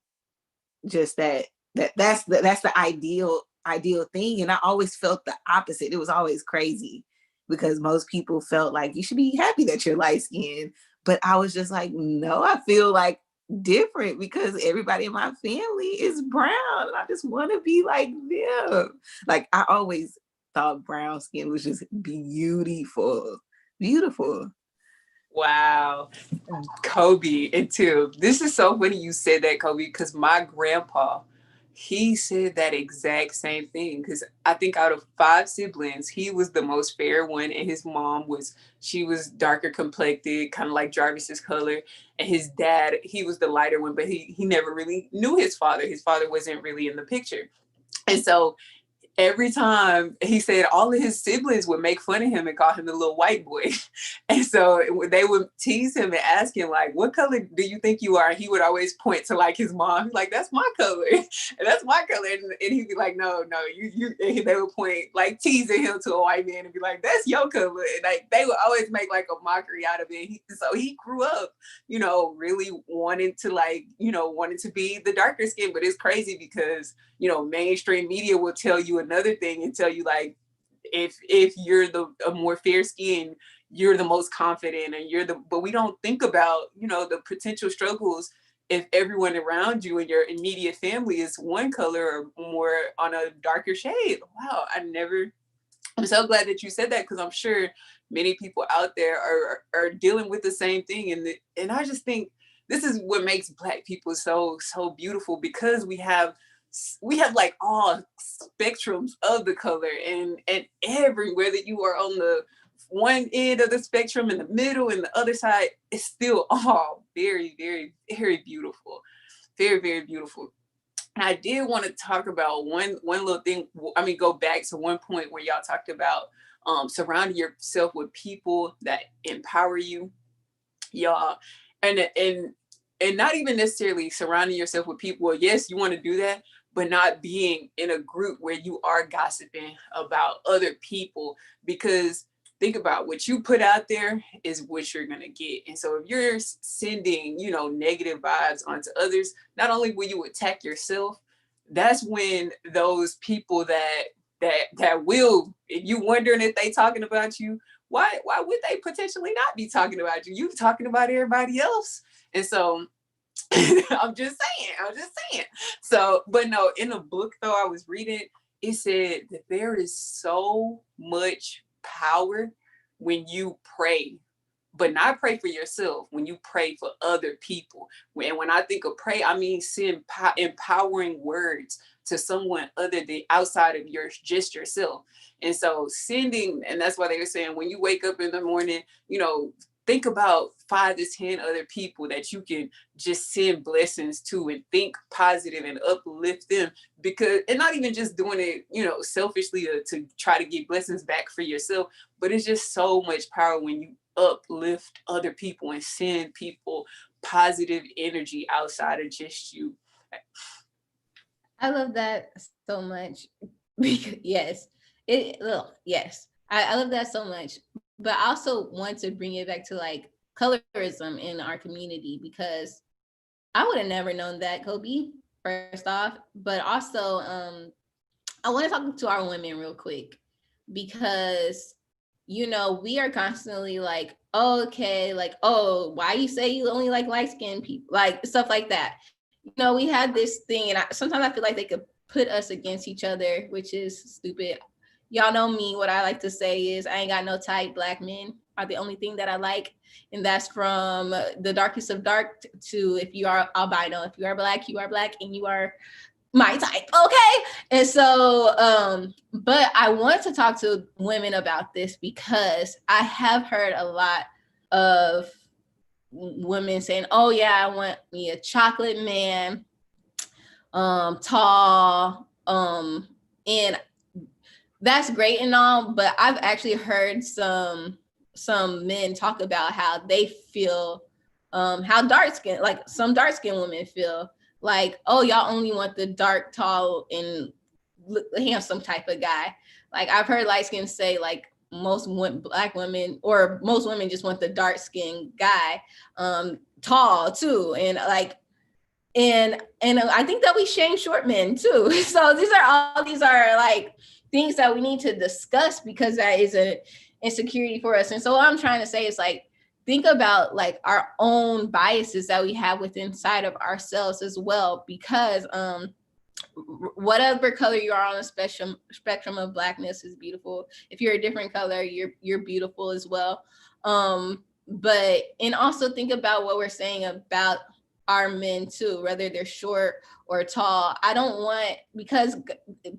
just that's the ideal thing. And I always felt the opposite. It was always crazy because most people felt like you should be happy that you're light skinned. But I was just like, no, I feel like different because everybody in my family is brown. And I just want to be like them. Like I always thought brown skin was just beautiful. Beautiful. Wow. Kobe and Tim, this is so funny you said that, Kobe, because my grandpa, he said that exact same thing. Because I think out of 5 siblings, he was the most fair one, and his mom she was darker complected, kind of like Jarvis's color, and his dad, he was the lighter one, but he never really knew his father. His father wasn't really in the picture, and so every time he said all of his siblings would make fun of him and call him the little white boy. And so they would tease him and ask him, like, what color do you think you are? And he would always point to like his mom. He's like, that's my color. And that's my color. And he'd be like, no, you. And they would point, like teasing him to a white man and be like, that's your color. And like, they would always make like a mockery out of it. So he grew up, really wanting to be the darker skin. But it's crazy because, mainstream media will tell you another thing and tell you like, if you're a more fair skin, you're the most confident and but we don't think about, the potential struggles if everyone around you and your immediate family is one color or more on a darker shade. Wow. I'm so glad that you said that because I'm sure many people out there are dealing with the same thing. And I just think this is what makes Black people so beautiful because we have like all spectrums of the color and everywhere that you are on the one end of the spectrum, in the middle, and the other side, it's still all very, very, very beautiful. Very, very beautiful. And I did want to talk about one little thing. Go back to one point where y'all talked about surrounding yourself with people that empower you, y'all, and not even necessarily surrounding yourself with people. Well, yes, you want to do that, but not being in a group where you are gossiping about other people, because think about what you put out there is what you're going to get. And so if you're sending, negative vibes onto others, not only will you attack yourself, that's when those people that will, if you wondering if they talking about you, why would they potentially not be talking about you? You talking about everybody else. And so I'm just saying. So, but no, in the book though, I was reading, it said that there is so much power when you pray, but not pray for yourself, when you pray for other people. When I think of pray, I mean send empowering words to someone other than outside of just yourself. And so and that's why they were saying when you wake up in the morning, think about 5 to 10 other people that you can just send blessings to and think positive and uplift them, because, and not even just doing it, selfishly to try to get blessings back for yourself, but it's just so much power when you uplift other people and send people positive energy outside of just you. I love that so much. Yes. Yes. I love that so much. But I also want to bring it back to like colorism in our community, because I would have never known that, Kobe, first off. But also, I want to talk to our women real quick, because we are constantly like, oh, okay, like, oh, why you say you only like light-skinned people, like stuff like that. We had this thing, and sometimes I feel like they could put us against each other, which is stupid. Y'all know me. What I like to say is I ain't got no type. Black men are the only thing that I like. And that's from the darkest of dark to if you are albino. If you are black, and you are my type. Okay. And so, but I want to talk to women about this because I have heard a lot of women saying, oh yeah, I want me a chocolate man, tall, And that's great and all, but I've actually heard some men talk about how they feel, how some dark skin women feel like, oh, y'all only want the dark, tall, and handsome type of guy. Like I've heard light skin say like most black women or most women just want the dark skinned guy, tall too, and like and I think that we shame short men too. So these are like things that we need to discuss because that is an insecurity for us. And so what I'm trying to say is like think about like our own biases that we have within inside of ourselves as well, because whatever color you are on a spectrum of blackness is beautiful. If you're a different color, you're beautiful as well. But and also think about what we're saying about our men too, whether they're short or tall. I don't want, because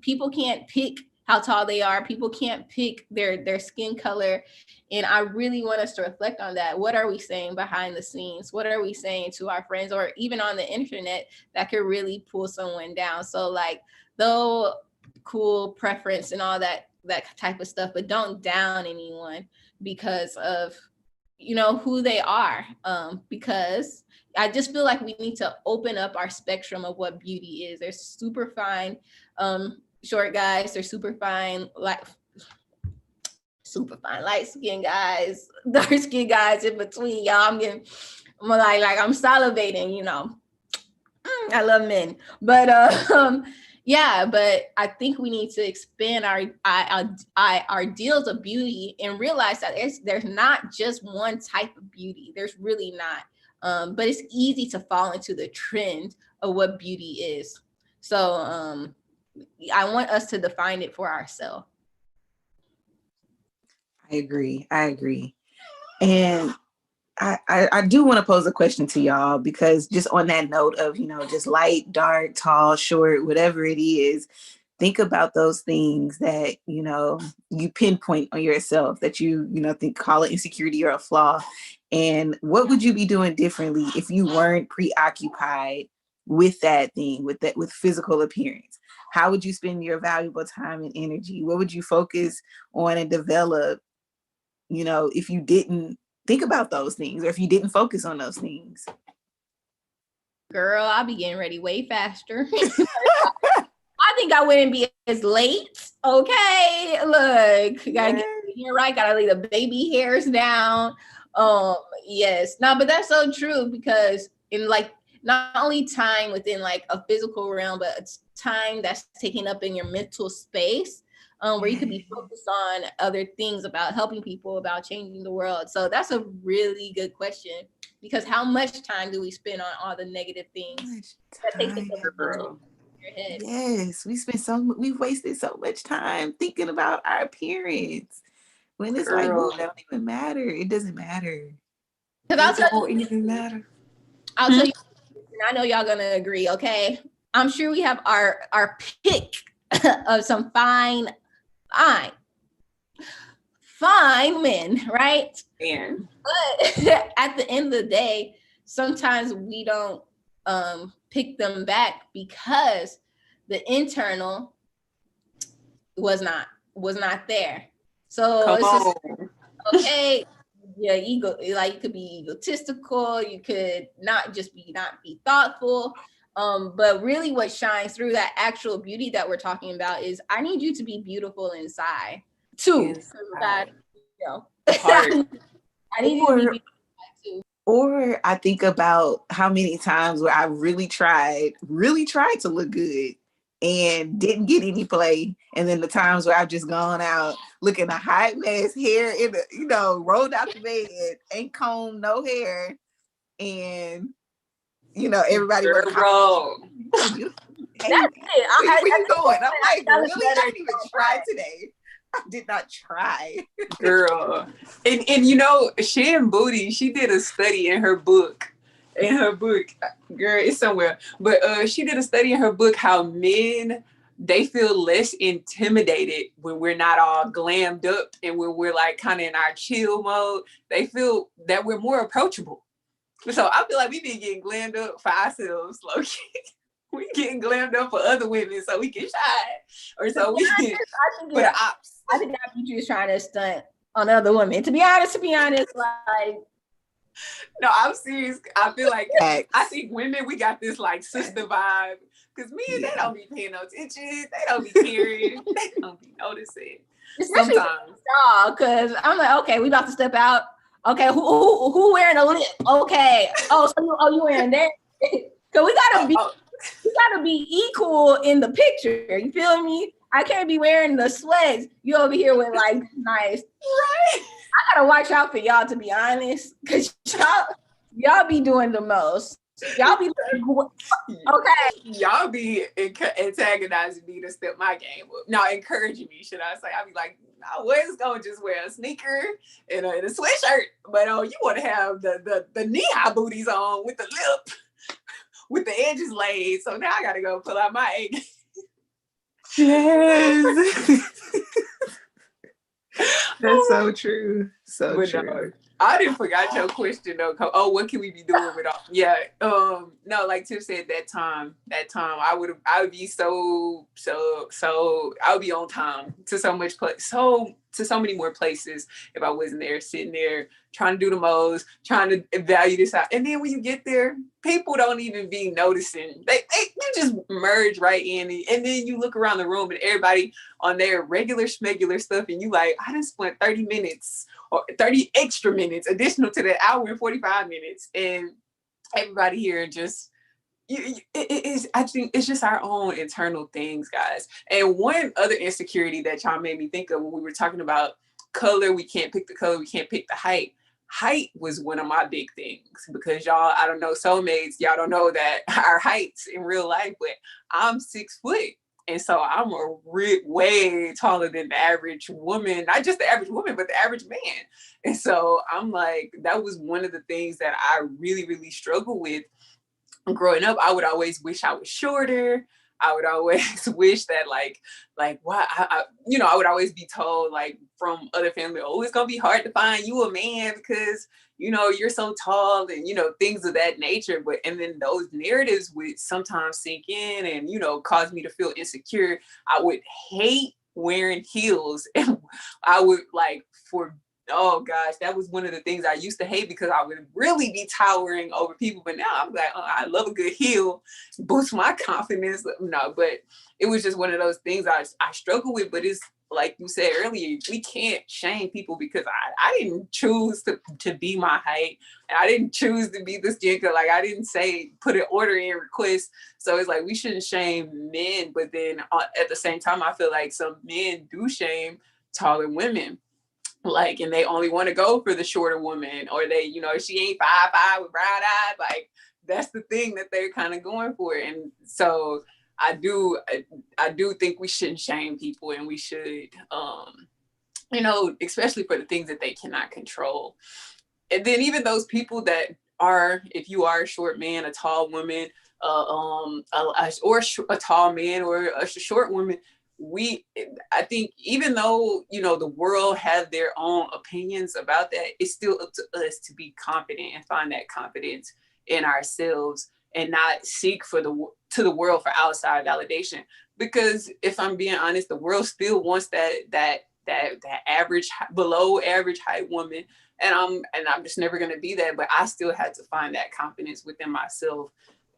people can't pick how tall they are. People can't pick their skin color. And I really want us to reflect on that. What are we saying behind the scenes? What are we saying to our friends or even on the internet that could really pull someone down? So like, though cool preference and all that type of stuff, but don't down anyone because of, you know, who they are. Because I just feel like we need to open up our spectrum of what beauty is. There's super fine short guys, they're super fine light skinned guys, dark skinned guys in between. Y'all, I'm I'm salivating, you know. I love men. But yeah, but I think we need to expand our deals of beauty and realize that there's not just one type of beauty. There's really not. But it's easy to fall into the trend of what beauty is. So I want us to define it for ourselves. I agree. And I do want to pose a question to y'all, because just on that note of, you know, just light, dark, tall, short, whatever it is, think about those things that, you know, you pinpoint on yourself that you know, call it insecurity or a flaw. And what would you be doing differently if you weren't preoccupied with that thing, with physical appearance? How would you spend your valuable time and energy? What would you focus on and develop, you know, if you didn't think about those things or if you didn't focus on those things? Girl, I'll be getting ready way faster. I think I wouldn't be as late. Okay, look, gotta get here right. Gotta lay the baby hairs down. Yes, no, but that's so true, because in like not only time within like a physical realm, but it's time that's taken up in your mental space, where you could be focused on other things about helping people, about changing the world. So that's a really good question, because how much time do we spend on all the negative things that takes up the mental your head? Yes, we've wasted so much time thinking about our appearance when it's like, well, that don't even matter. It doesn't matter. Because I'll tell you, I'll tell you, and I know y'all gonna agree. Okay, I'm sure we have our pick of some fine men, right? And But at the end of the day, sometimes we don't pick them back because the internal was not there. So it's just okay. Yeah, ego, like you could be egotistical, you could not be thoughtful. But really what shines through, that actual beauty that we're talking about, is I need you to be beautiful inside too. God, you know, I need you to be beautiful too. Or I think about how many times where I really tried to look good and didn't get any play. And then the times where I've just gone out looking a hot mess, hair in the, you know, rolled out the bed, ain't combed, no hair. And, you know, everybody was That's it. Where you going? I'm like, really? I didn't even try today. I did not try. Girl. And you know, Shan Booty, she did a study in her book. Girl, it's somewhere. But she did a study in her book how men, they feel less intimidated when we're not all glammed up and when we're like kind of in our chill mode. They feel that we're more approachable. So I feel like we be getting glammed up for ourselves, low-key. we getting glammed up for other women so we can shine, or so we can for the ops. I think IPG is trying to stunt on other women. To be honest, like. No, I'm serious. I feel like I think women, we got this like sister vibe. Because men, they don't be paying no attention. They don't be caring. They don't be noticing. Especially sometimes. Because I'm like, okay, we about to step out. Okay, who wearing a lip? Okay. Oh, so you wearing that? Because we gotta be equal in the picture. You feel me? I can't be wearing the sweats. You over here with like nice. Right. I gotta watch out for y'all, to be honest, because y'all be doing the most. Y'all be okay. Y'all be antagonizing me to step my game up. No, encouraging me, should I say? I'll be like, I was gonna just wear a sneaker and a sweatshirt, but you want to have the knee-high booties on with the lip, with the edges laid. So now I gotta go pull out my egg. Yes. That's so true. So true. No, I didn't forget your question though. Oh, what can we be doing with all? Yeah. No, like Tiff said, that time I would be so I would be on time to so many more places if I wasn't there, sitting there trying to do the most, trying to value this out. And then when you get there, people don't even be noticing. You just merge right in, and then you look around the room and everybody on their regular schmegular stuff, and you like, I just spent 30 minutes or 30 extra minutes additional to the hour and 45 minutes, and everybody here just I think it's just our own internal things, guys. And one other insecurity that y'all made me think of when we were talking about color, we can't pick the color, we can't pick the height. Height was one of my big things, because y'all, I don't know, soulmates, y'all don't know that our heights in real life, but I'm 6 foot. And so I'm way taller than the average woman, not just the average woman, but the average man. And so I'm like, that was one of the things that I really, really struggle with. Growing up, I would always wish I was shorter. I would always wish that like why I would always be told like from other family, oh, it's gonna be hard to find you a man because you're so tall, and things of that nature. But and then those narratives would sometimes sink in and cause me to feel insecure. I would hate wearing heels, and I would oh gosh, that was one of the things I used to hate, because I would really be towering over people. But now I'm like, oh, I love a good heel, boost my confidence. No, but it was just one of those things I struggle with. But it's like you said earlier, we can't shame people, because I didn't choose to be my height, and I didn't choose to be this gender. Like, I didn't say put an order in request. So it's like, we shouldn't shame men. But then at the same time, I feel like some men do shame taller women. Like, and they only want to go for the shorter woman, or they, she ain't 5'5" with brown eyes. Like, that's the thing that they're kind of going for. And so I do think we shouldn't shame people, and we should, especially for the things that they cannot control. And then even those people that are, if you are a short man, a tall woman, or a tall man, or a short woman, I think even though the world has their own opinions about that, it's still up to us to be confident and find that confidence in ourselves, and not seek to the world for outside validation. Because if I'm being honest, the world still wants that average, below average height woman, and I'm just never going to be that. But I still had to find that confidence within myself,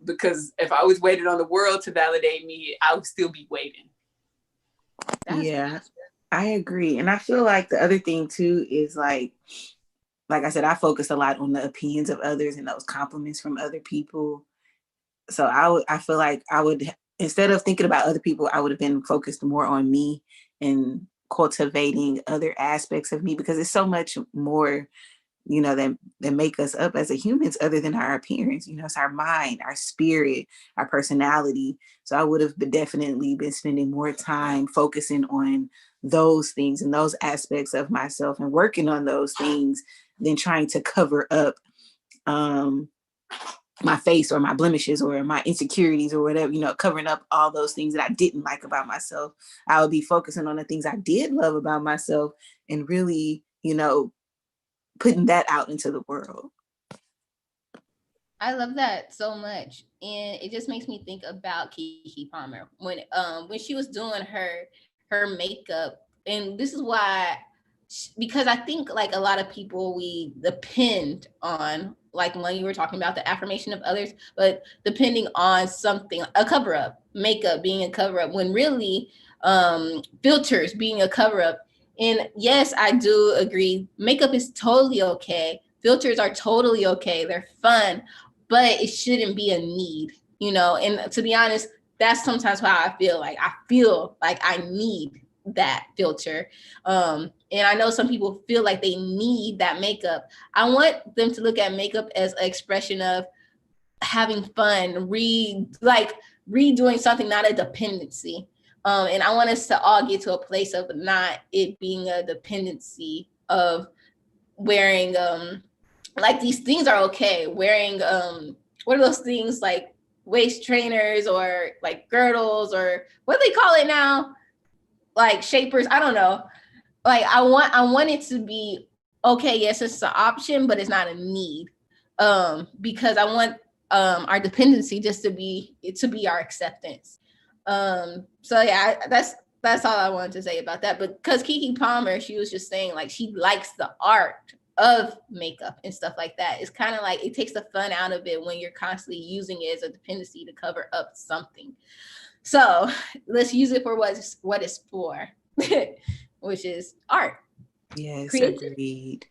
because if I was waiting on the world to validate me, I would still be waiting. Yeah, I agree. And I feel like the other thing too is like I said, I focus a lot on the opinions of others and those compliments from other people. So I feel like I would, instead of thinking about other people, I would have been focused more on me and cultivating other aspects of me, because it's so much more, that make us up as a humans, other than our appearance. It's our mind, our spirit, our personality. So I would have definitely been spending more time focusing on those things and those aspects of myself, and working on those things, than trying to cover up my face or my blemishes or my insecurities or whatever, covering up all those things that I didn't like about myself. I would be focusing on the things I did love about myself, and really, putting that out into the world. I love that so much, and it just makes me think about Keke Palmer when she was doing her makeup, and this is why, because I think like a lot of people we depend on, like when you were talking about the affirmation of others, but depending on something, a cover up, makeup being a cover up, when really filters being a cover up. And yes, I do agree, makeup is totally okay, filters are totally okay, they're fun, but it shouldn't be a need, you know. And to be honest, that's sometimes how I feel like I need that filter. And I know some people feel like they need that makeup. I want them to look at makeup as an expression of having fun, redoing something, not a dependency. And I want us to all get to a place of not it being a dependency of wearing like these things are okay. Wearing what are those things like waist trainers or like girdles or what do they call it now? Like shapers. I don't know. Like I want it to be okay, yes, it's an option, but it's not a need. Because I want our dependency just to be our acceptance. So yeah, that's all I wanted to say about that. But because Keke Palmer, she was just saying like she likes the art of makeup and stuff like that. It's kind of like it takes the fun out of it when you're constantly using it as a dependency to cover up something. So let's use it for what it's for, which is art, Yes, creativity. agreed.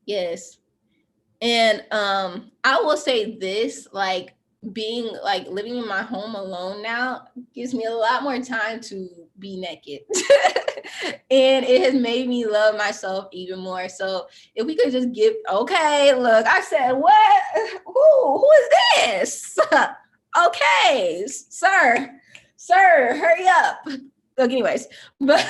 Yes. And I will say this, like being like living in my home alone now gives me a lot more time to be naked. And it has made me love myself even more. So if we could just give, okay, look, I said, what? Who is this? Okay, sir, hurry up. Look, anyways, but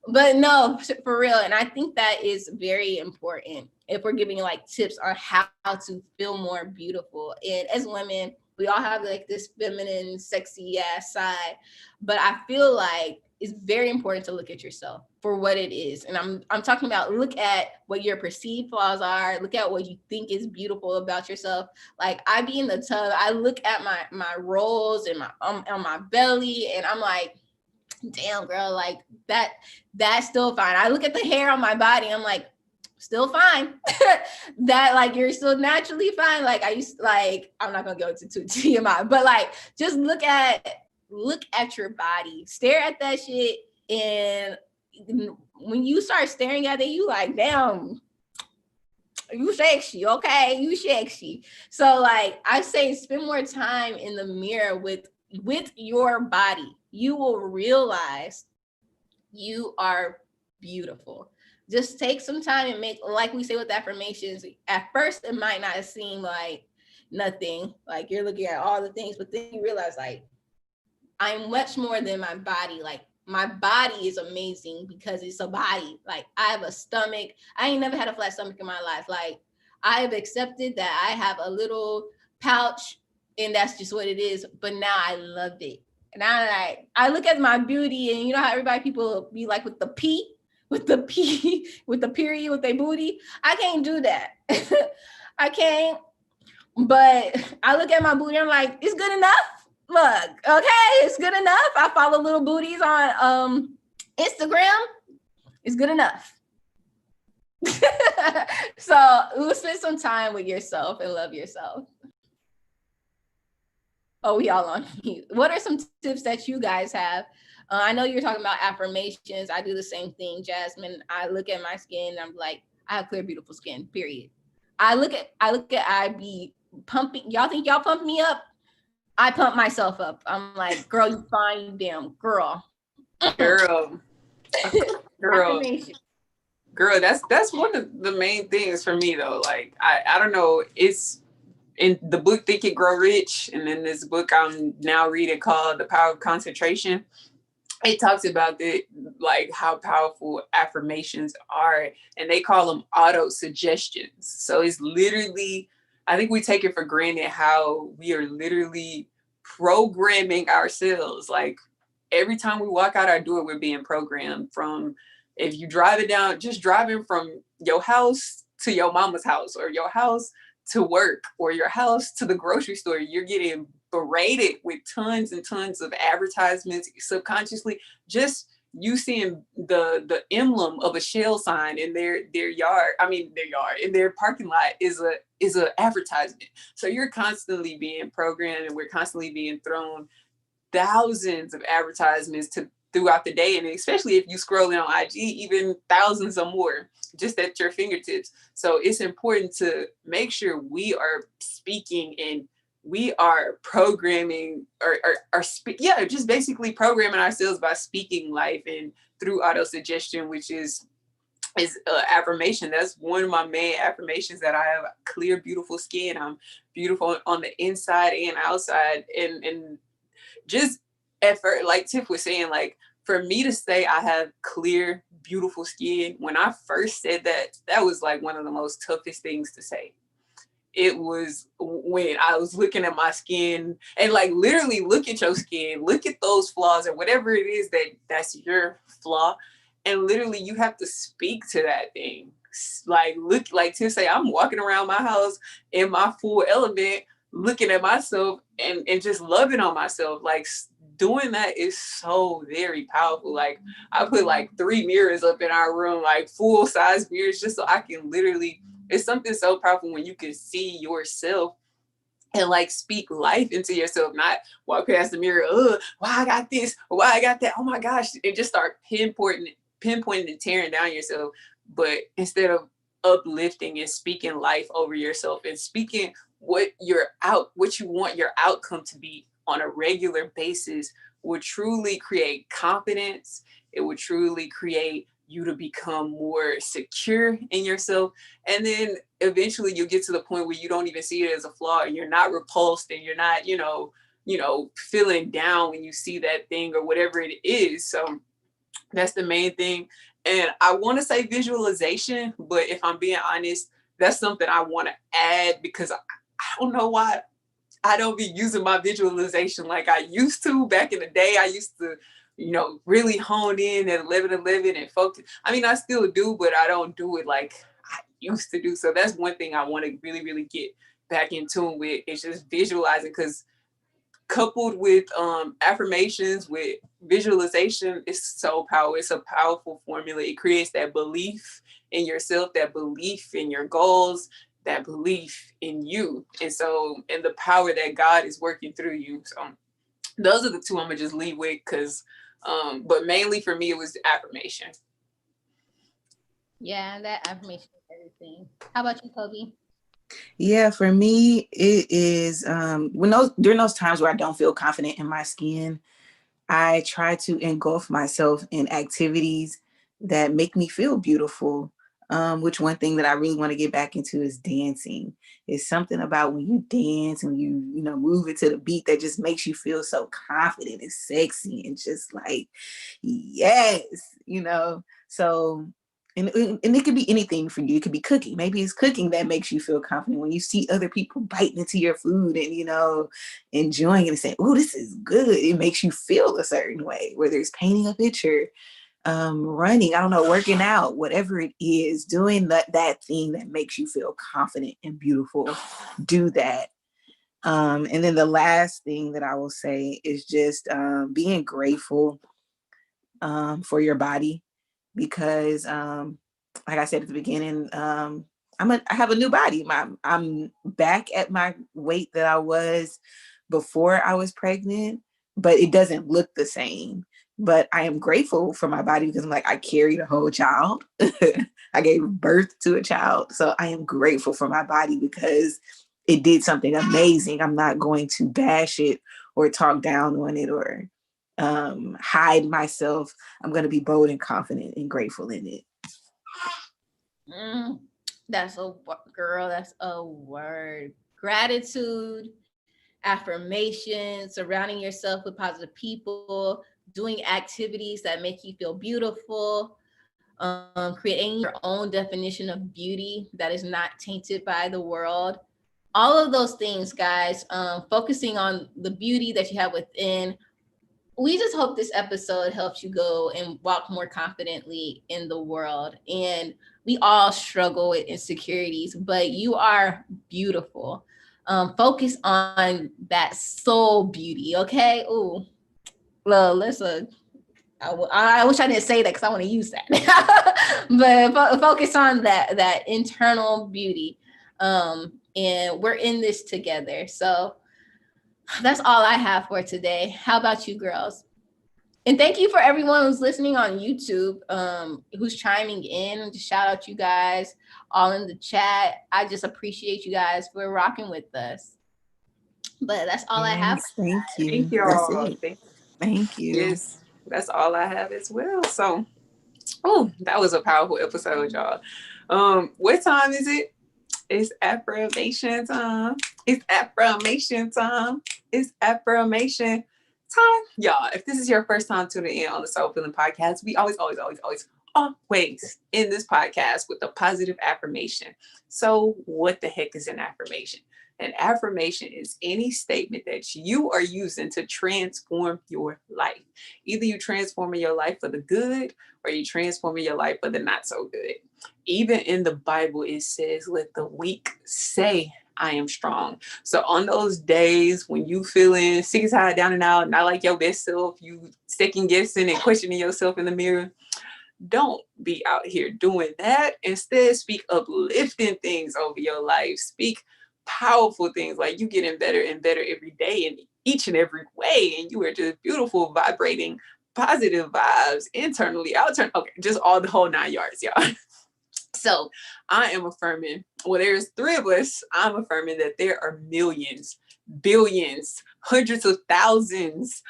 but no, for real. And I think that is very important if we're giving like tips on how to feel more beautiful. And as women, we all have like this feminine, sexy ass side, but I feel like it's very important to look at yourself for what it is. And I'm talking about look at what your perceived flaws are, look at what you think is beautiful about yourself. Like I be in the tub, I look at my rolls and my on my belly, and I'm like, damn girl, like that's still fine. I look at the hair on my body, I'm like, still fine. That like you're still naturally fine. Like I used like I'm not gonna go into too TMI, but like just look at your body, stare at that shit, and when you start staring at it, you like, damn, you sexy, okay, you sexy. So like I say, spend more time in the mirror with your body. You will realize you are beautiful. Just take some time and make, like we say with affirmations, at first it might not seem like nothing, like you're looking at all the things, but then you realize like I'm much more than my body. Like my body is amazing because it's a body. Like I have a stomach. I ain't never had a flat stomach in my life. Like I have accepted that I have a little pouch and that's just what it is. But now I love it. And I look at my beauty, and you know how everybody people be like with the P, with the P, with the period, with their booty. I can't do that. I can't. But I look at my booty, I'm like, it's good enough. Look, okay, it's good enough. I follow little booties on Instagram. It's good enough. So we'll spend some time with yourself and love yourself. Oh, we all on mute. What are some tips that you guys have? I know you're talking about affirmations. I do the same thing, Jasmine. I look at my skin and I'm like, I have clear, beautiful skin, period. I be pumping. Y'all think y'all pump me up? I pump myself up. I'm like, girl, you fine, you damn girl. Girl, girl, Affirmation. girl. That's one of the main things for me though. Like I don't know. It's in the book Think and Grow Rich, and then this book I'm now reading called The Power of Concentration. It talks about like how powerful affirmations are, and they call them auto suggestions. So it's literally, I think we take it for granted how we are literally programming ourselves. Like every time we walk out our door, we're being programmed. From if you drive it down, just driving from your house to your mama's house or your house to work or your house to the grocery store, you're getting berated with tons and tons of advertisements subconsciously. Just you seeing the emblem of a Shell sign in their yard, in their parking lot is a advertisement. So you're constantly being programmed, and we're constantly being thrown thousands of advertisements throughout the day, and especially if you scrolling on IG, even thousands or more just at your fingertips. So it's important to make sure we are speaking and we are programming just basically programming ourselves by speaking life and through auto suggestion, which is affirmation. That's one of my main affirmations, that I have clear, beautiful skin. I'm beautiful on the inside and outside. And just at first, like Tiff was saying, like for me to say I have clear, beautiful skin, when I first said that, that was like one of the most toughest things to say. It was when I was looking at my skin, and like literally look at your skin, look at those flaws or whatever it is that's your flaw. And literally you have to speak to that thing. Like look, like to say, I'm walking around my house in my full element, looking at myself and just loving on myself. Like doing that is so very powerful. Like I put like 3 mirrors up in our room, like full size mirrors, just so I can literally, it's something so powerful when you can see yourself and like speak life into yourself, not walk past the mirror, why I got this, why I got that, oh my gosh, and just start pinpointing and tearing down yourself. But instead of uplifting and speaking life over yourself and speaking what you want your outcome to be on a regular basis, will truly create confidence. It will truly create you to become more secure in yourself. And then eventually you'll get to the point where you don't even see it as a flaw, and you're not repulsed, and you're not, feeling down when you see that thing or whatever it is. So that's the main thing. And I want to say visualization, but if I'm being honest, that's something I want to add, because I don't know why I don't be using my visualization like I used to back in the day. I used to, really hone in at 11:11 and focus. I mean, I still do, but I don't do it like I used to do. So that's one thing I want to really, really get back in tune with, is just visualizing, because coupled with affirmations, with visualization, is so powerful. It's a powerful formula. It creates that belief in yourself, that belief in your goals, that belief in you, and the power that God is working through you. So those are the two I'm gonna just leave with, because but mainly for me it was affirmation. Yeah, that affirmation is everything. How about you, Kobe? Yeah, for me, it is during those times where I don't feel confident in my skin, I try to engulf myself in activities that make me feel beautiful. Which one thing that I really want to get back into is dancing. It's something about when you dance and you move it to the beat that just makes you feel so confident and sexy and just like, yes, So, and it could be anything for you. It could be cooking. Maybe it's cooking that makes you feel confident when you see other people biting into your food and, enjoying it and saying, oh, this is good. It makes you feel a certain way, whether it's painting a picture, running, I don't know, working out, whatever it is, doing that thing that makes you feel confident and beautiful. Do that. And then the last thing that I will say is just being grateful for your body, because like I said at the beginning, I have a new body. I'm back at my weight that I was before I was pregnant, but it doesn't look the same. But I am grateful for my body, because I'm like, I carried a whole child. I gave birth to a child. So I am grateful for my body because it did something amazing. I'm not going to bash it or talk down on it or hide myself. I'm going to be bold and confident and grateful in it. That's a word. Gratitude, affirmation, surrounding yourself with positive people, doing activities that make you feel beautiful, creating your own definition of beauty that is not tainted by the world. All of those things, guys, focusing on the beauty that you have within, we just hope this episode helps you go and walk more confidently in the world. And we all struggle with insecurities, but you are beautiful. Focus on that soul beauty, okay? Ooh, well, listen. I wish I didn't say that because I want to use that. But focus on that internal beauty. And we're in this together. So that's all I have for today. How about you, girls? And thank you for everyone who's listening on YouTube, who's chiming in. Just shout out you guys all in the chat. I just appreciate you guys for rocking with us. But that's all I have. Yes, thank Thank you. That's y'all. it. Thank you. Yes, that's all I have as well. So, oh, that was a powerful episode, y'all. What time is it? It's affirmation time. It's affirmation time. It's affirmation time. Y'all, if this is your first time tuning in on the Soul Feeling Podcast, we always end this podcast with a positive affirmation. So what the heck is an affirmation? An affirmation is any statement that you are using to transform your life. Either you transforming your life for the good or you transforming your life for the not so good. Even in the Bible, it says, let the weak say, I am strong. So on those days when you feeling sick and tired, down and out, not like your best self, you second guessing and questioning yourself in the mirror, don't be out here doing that. Instead, speak uplifting things over your life. Speak powerful things, like you getting better and better every day in each and every way. And you are just beautiful, vibrating, positive vibes internally, outernally. Okay, just all the whole 9 yards, y'all. So I am affirming, well, there's 3 of us. I'm affirming that there are millions, billions, hundreds of thousands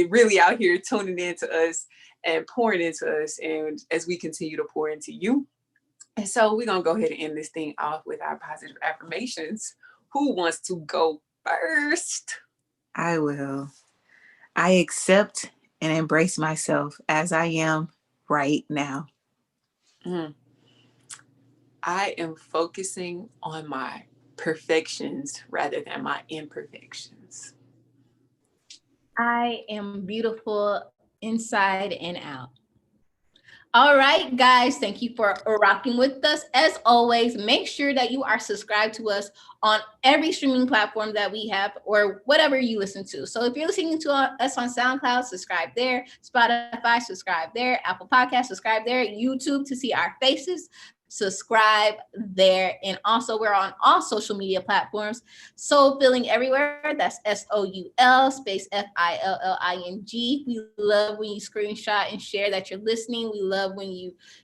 really out here tuning in to us and pouring into us. And as we continue to pour into you. And so we're going to go ahead and end this thing off with our positive affirmations. Who wants to go first? I will. I accept and embrace myself as I am right now. I am focusing on my perfections rather than my imperfections. I am beautiful inside and out. All right, guys, thank you for rocking with us. As always, make sure that you are subscribed to us on every streaming platform that we have or whatever you listen to. So if you're listening to us on SoundCloud, subscribe there. Spotify, subscribe there. Apple Podcasts, subscribe there. YouTube to see our faces, subscribe there. And also we're on all social media platforms. Soul Feeling everywhere. That's SOUL space FILLING. We love when you screenshot and share that you're listening. We love when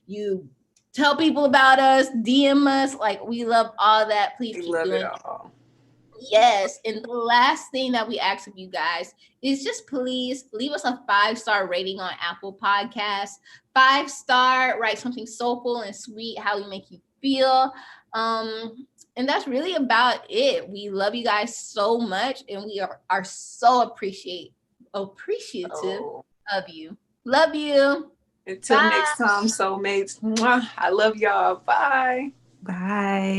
you tell people about us, DM us. Like, we love all that. Please keep doing it. All. Yes. And the last thing that we ask of you guys is just please leave us a 5-star rating on Apple Podcasts. 5-star, write something soulful and sweet, how we make you feel. And that's really about it. We love you guys so much, and we are so appreciative of you. Love you. Until next time, soulmates. I love y'all. Bye. Bye.